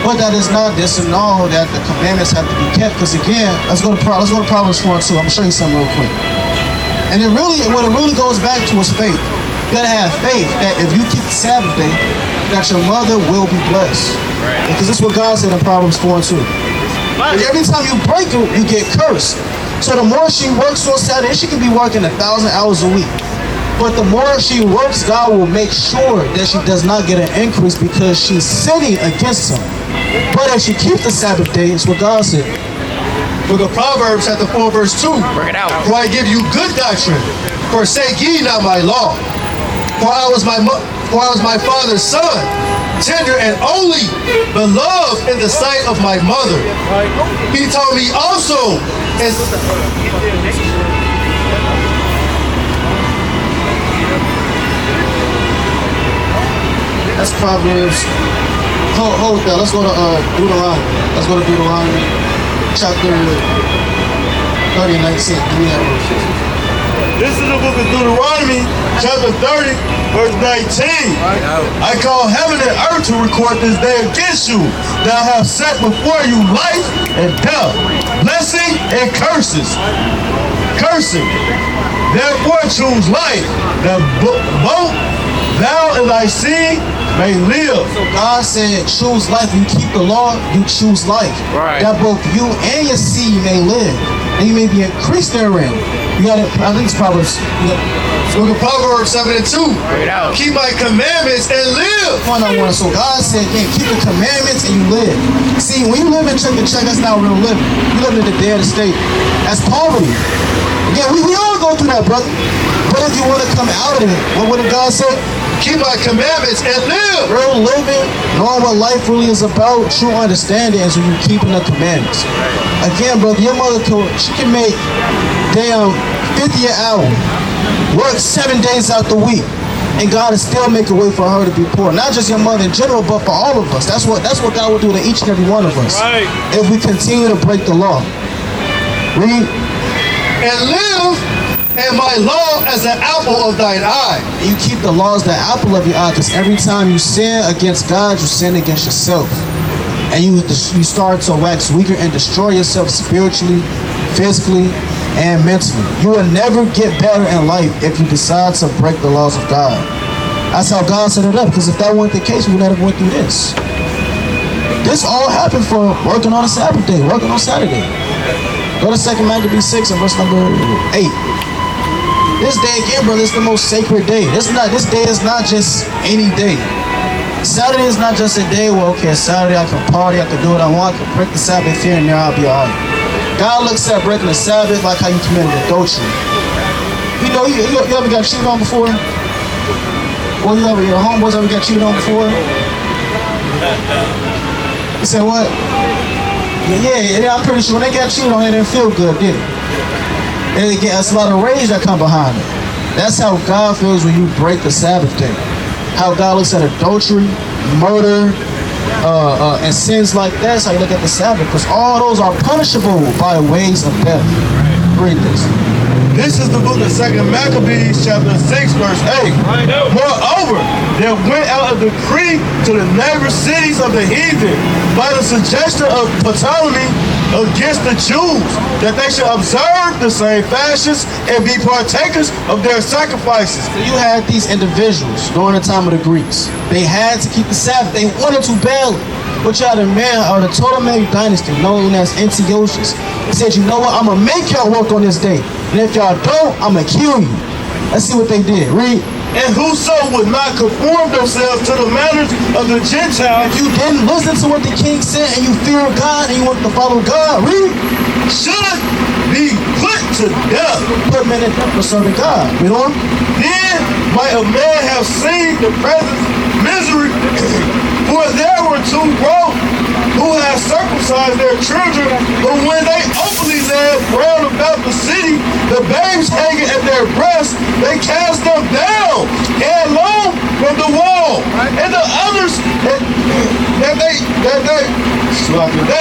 but that is not this and all that the commandments have to be kept. Because again, let's go to Proverbs 4:2. I'm gonna show you something real quick. And what it really goes back to is faith. You gotta have faith that if you keep the Sabbath day, that your mother will be blessed. Because this is what God said in Proverbs 4:2. And every time you break it, you get cursed. So the more she works on Saturday, she can be working 1,000 hours a week. But the more she works, God will make sure that she does not get an increase because she's sinning against him. But if she keeps the Sabbath day, it's what God said. Book of Proverbs, chapter 4, verse 2. Bring it out. For I give you good doctrine. Forsake ye not my law. For I was my father's son, tender and only, beloved in the sight of my mother. He told me also. That's Proverbs. Hold that. Let's go to Deuteronomy. Let's go to Deuteronomy, chapter 30 and 19. Give me that verse. This is the book of Deuteronomy, chapter 30, verse 19. I call heaven and earth to record this day against you, that I have set before you life and death, blessing and curses. Cursing. Therefore choose life, that both thou and thy seed may live. So God said, choose life. You keep the law, you choose life. Right. That both you and your seed may live, and you may be increased therein. You got it. I think it's Proverbs. Book of Proverbs 7 and 2. Bring it out. Keep my commandments and live. One on one. So God said, yeah, keep the commandments and you live. See, when you live in check to check, that's not real living. You live in the dead state. That's poverty. Yeah, we all go through that, brother. But if you want to come out of it, what did God say? Keep my commandments and live. Real living, knowing what life really is about, true understanding is when you're keeping the commandments. Again, brother, your mother she can make damn 50 an hour, work 7 days out the week, and God will still make a way for her to be poor. Not just your mother in general, but for all of us. That's what God will do to each and every one of us. Right. If we continue to break the law. Read. And live, and my law as an apple of thine eye. You keep the laws the apple of your eye, because every time you sin against God, you sin against yourself. And you start to wax weaker and destroy yourself spiritually, physically, and mentally. You will never get better in life if you decide to break the laws of God. That's how God set it up, because if that weren't the case, we would never went through this. This all happened for working on a Sabbath day, working on Saturday. Go to 2 Maccabees 6 and verse number 8. This day again, brother, is the most sacred day. This day is not just any day. Saturday is not just a day where, okay, Saturday I can party, I can do what I want, I can break the Sabbath here and there, I'll be all right. God looks at breaking the Sabbath like how you committed adultery. You know, you ever got cheated on before? Or your homeboys ever got cheated on before? You said what? Yeah, I'm pretty sure when they got cheated on, they didn't feel good, did it? It's a lot of rage that come behind it. That's how God feels when you break the Sabbath day. How God looks at adultery, murder, and sins like that. That's how you look at the Sabbath, because all those are punishable by ways of death. Read this. This is the book of 2 Maccabees, chapter 6, verse 8. Moreover, there went out a decree to the neighbor cities of the heathen by the suggestion of Ptolemy against the Jews, that they should observe the same fashions and be partakers of their sacrifices. So you had these individuals during the time of the Greeks. They had to keep the Sabbath. They wanted to badly. But y'all, the man of the Ptolemaic dynasty, known as Antiochus, he said, you know what, I'm going to make y'all work on this day. And if y'all don't, I'm going to kill you. Let's see what they did. Read. And whoso would not conform themselves to the manners of the Gentiles, if you didn't listen to what the king said and you fear God and you want to follow God, read, should be put to death. Put men in death for serving God. Read on. Then might a man have seen the present misery, for there were two rogues who had circumcised circumcise their children, but when they openly led round about the city, the babes hanging at their breasts, they cast them down headlong from the wall. And the others that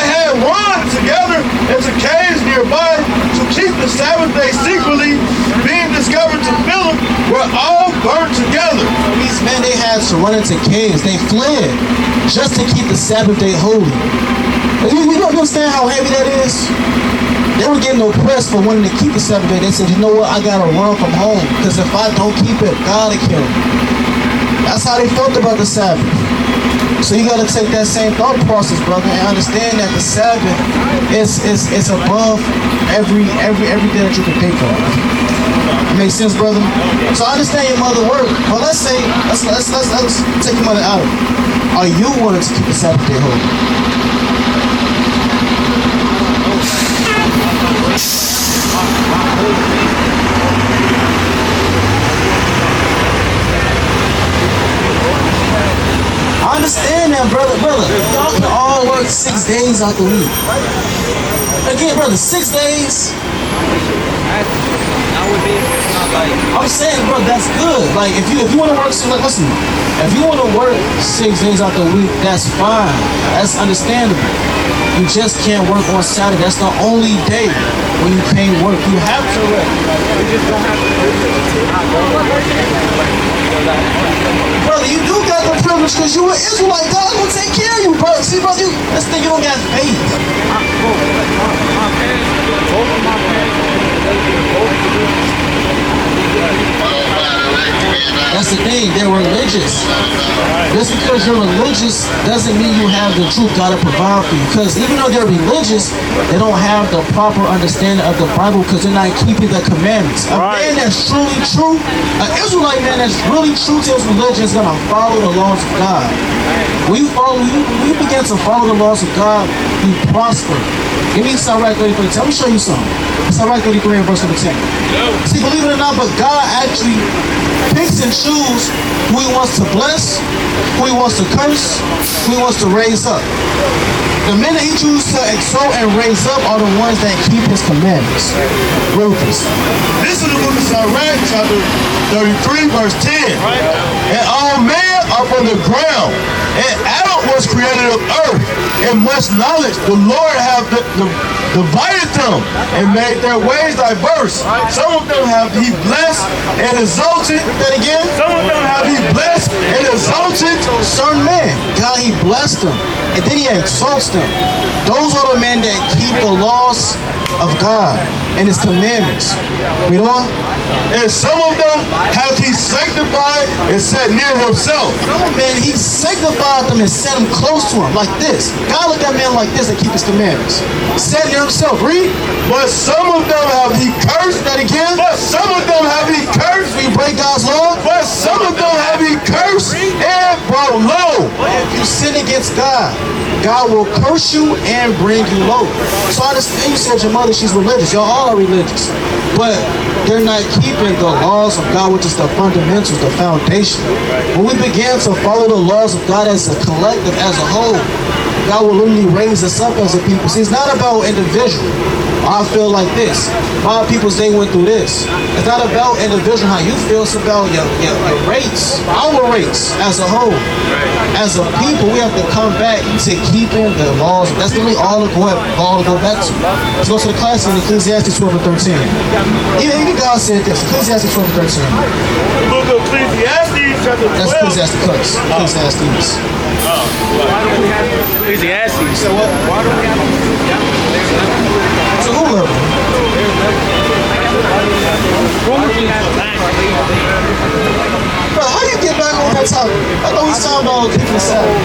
had run together into caves nearby to keep the Sabbath day secretly, being discovered to Philip, were all burned together. These men, they had to run into caves. They fled just to keep the Sabbath day holy. You don't understand how heavy that is? They were getting oppressed for wanting to keep the Sabbath day. They said, you know what, I gotta run from home, because if I don't keep it, God will kill me. That's how they felt about the Sabbath. So you gotta take that same thought process, brother, and understand that the Sabbath is above every day that you can think of. Makes sense, brother? So I understand your mother word. But let's say, let's take your mother out of it. Are you wanting to keep the Sabbath day holy? I understand that, brother. Y'all can all work 6 days out the week. Again, brother, 6 days. I'm saying, bro, that's good. Like, if you want to work, listen, if you want to work 6 days out the week, that's fine. That's understandable. You just can't work on Saturday. That's the only day when you can't work. You have to work. Brother, you do got the privilege because you an Israelite. God will take care of you, bro. See, brother, let's think you don't got faith. That's the thing, they're religious. Just because you're religious doesn't mean you have the truth God to provide for you. Because even though they're religious, they don't have the proper understanding of the Bible because they're not keeping the commandments. A man that's truly true, an Israelite man that's really true to his religion is going to follow the laws of God. When you begin to follow the laws of God, you prosper. Give me Sirach 33. Let me show you something. Sirach 33 and verse number 10. See, believe it or not, but God actually picks and chooses who he wants to bless, who he wants to curse, who he wants to raise up. The men that he chooses to exalt and raise up are the ones that keep his commandments. Rufus. This is the book of Sirach, chapter 33, verse 10. And all men are from the ground, and Adam was created of earth, and much knowledge the Lord hath divided them, and made their ways diverse. Some of them have he blessed and exalted. That again? Some of them have he blessed and exalted. Certain men, God, he blessed them, and then he exalts them. Those are the men that keep the laws of God and his commandments. Read on. And some of them hath he sanctified and set near himself. Some men, he sanctified them and set them close to him, like this. God looked at men like this that keep his commandments. Set near himself. Read. But some of them have he cursed. That again. But some of them have he cursed. We break God's law. But some of them have he cursed and brought low. If you sin against God, God will curse you and bring you low. So I understand you said your mother, she's religious. Y'all all are religious. But they're not keeping the laws of God, which is the fundamentals, the foundation. When we begin to follow the laws of God as a collective, as a whole, God will literally raise us up as a people. See, it's not about individual. I feel like this. My peoples, they went through this. It's not about individual, how you feel. It's about your race, our race as a whole. As a people, we have to come back to keeping the laws. That's really all to go back to. Let's go to the class in Ecclesiastes 12 and 13. Even God said this, Ecclesiastes 12 and 13. The book of Ecclesiastes, chapter 12. That's Ecclesiastes. Ecclesiastes. Ecclesiastes. So what? So who level? Bro, how do you get back on that topic? I know he's talking about keeping the Sabbath.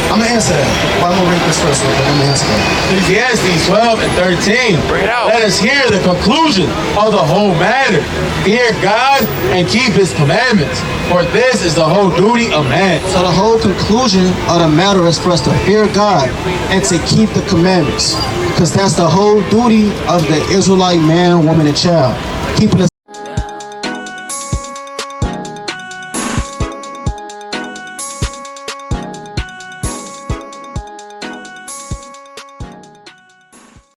I'm gonna answer that. Well, I'm gonna read this first one, but I'm gonna answer that. Ecclesiastes 12 and 13. Bring it out. Let us hear the conclusion of the whole matter. Fear God and keep his commandments, for this is the whole duty of man. So the whole conclusion of the matter is for us to fear God and to keep the commandments. Because that's the whole duty of the Israelite man, woman, and child. Keeping the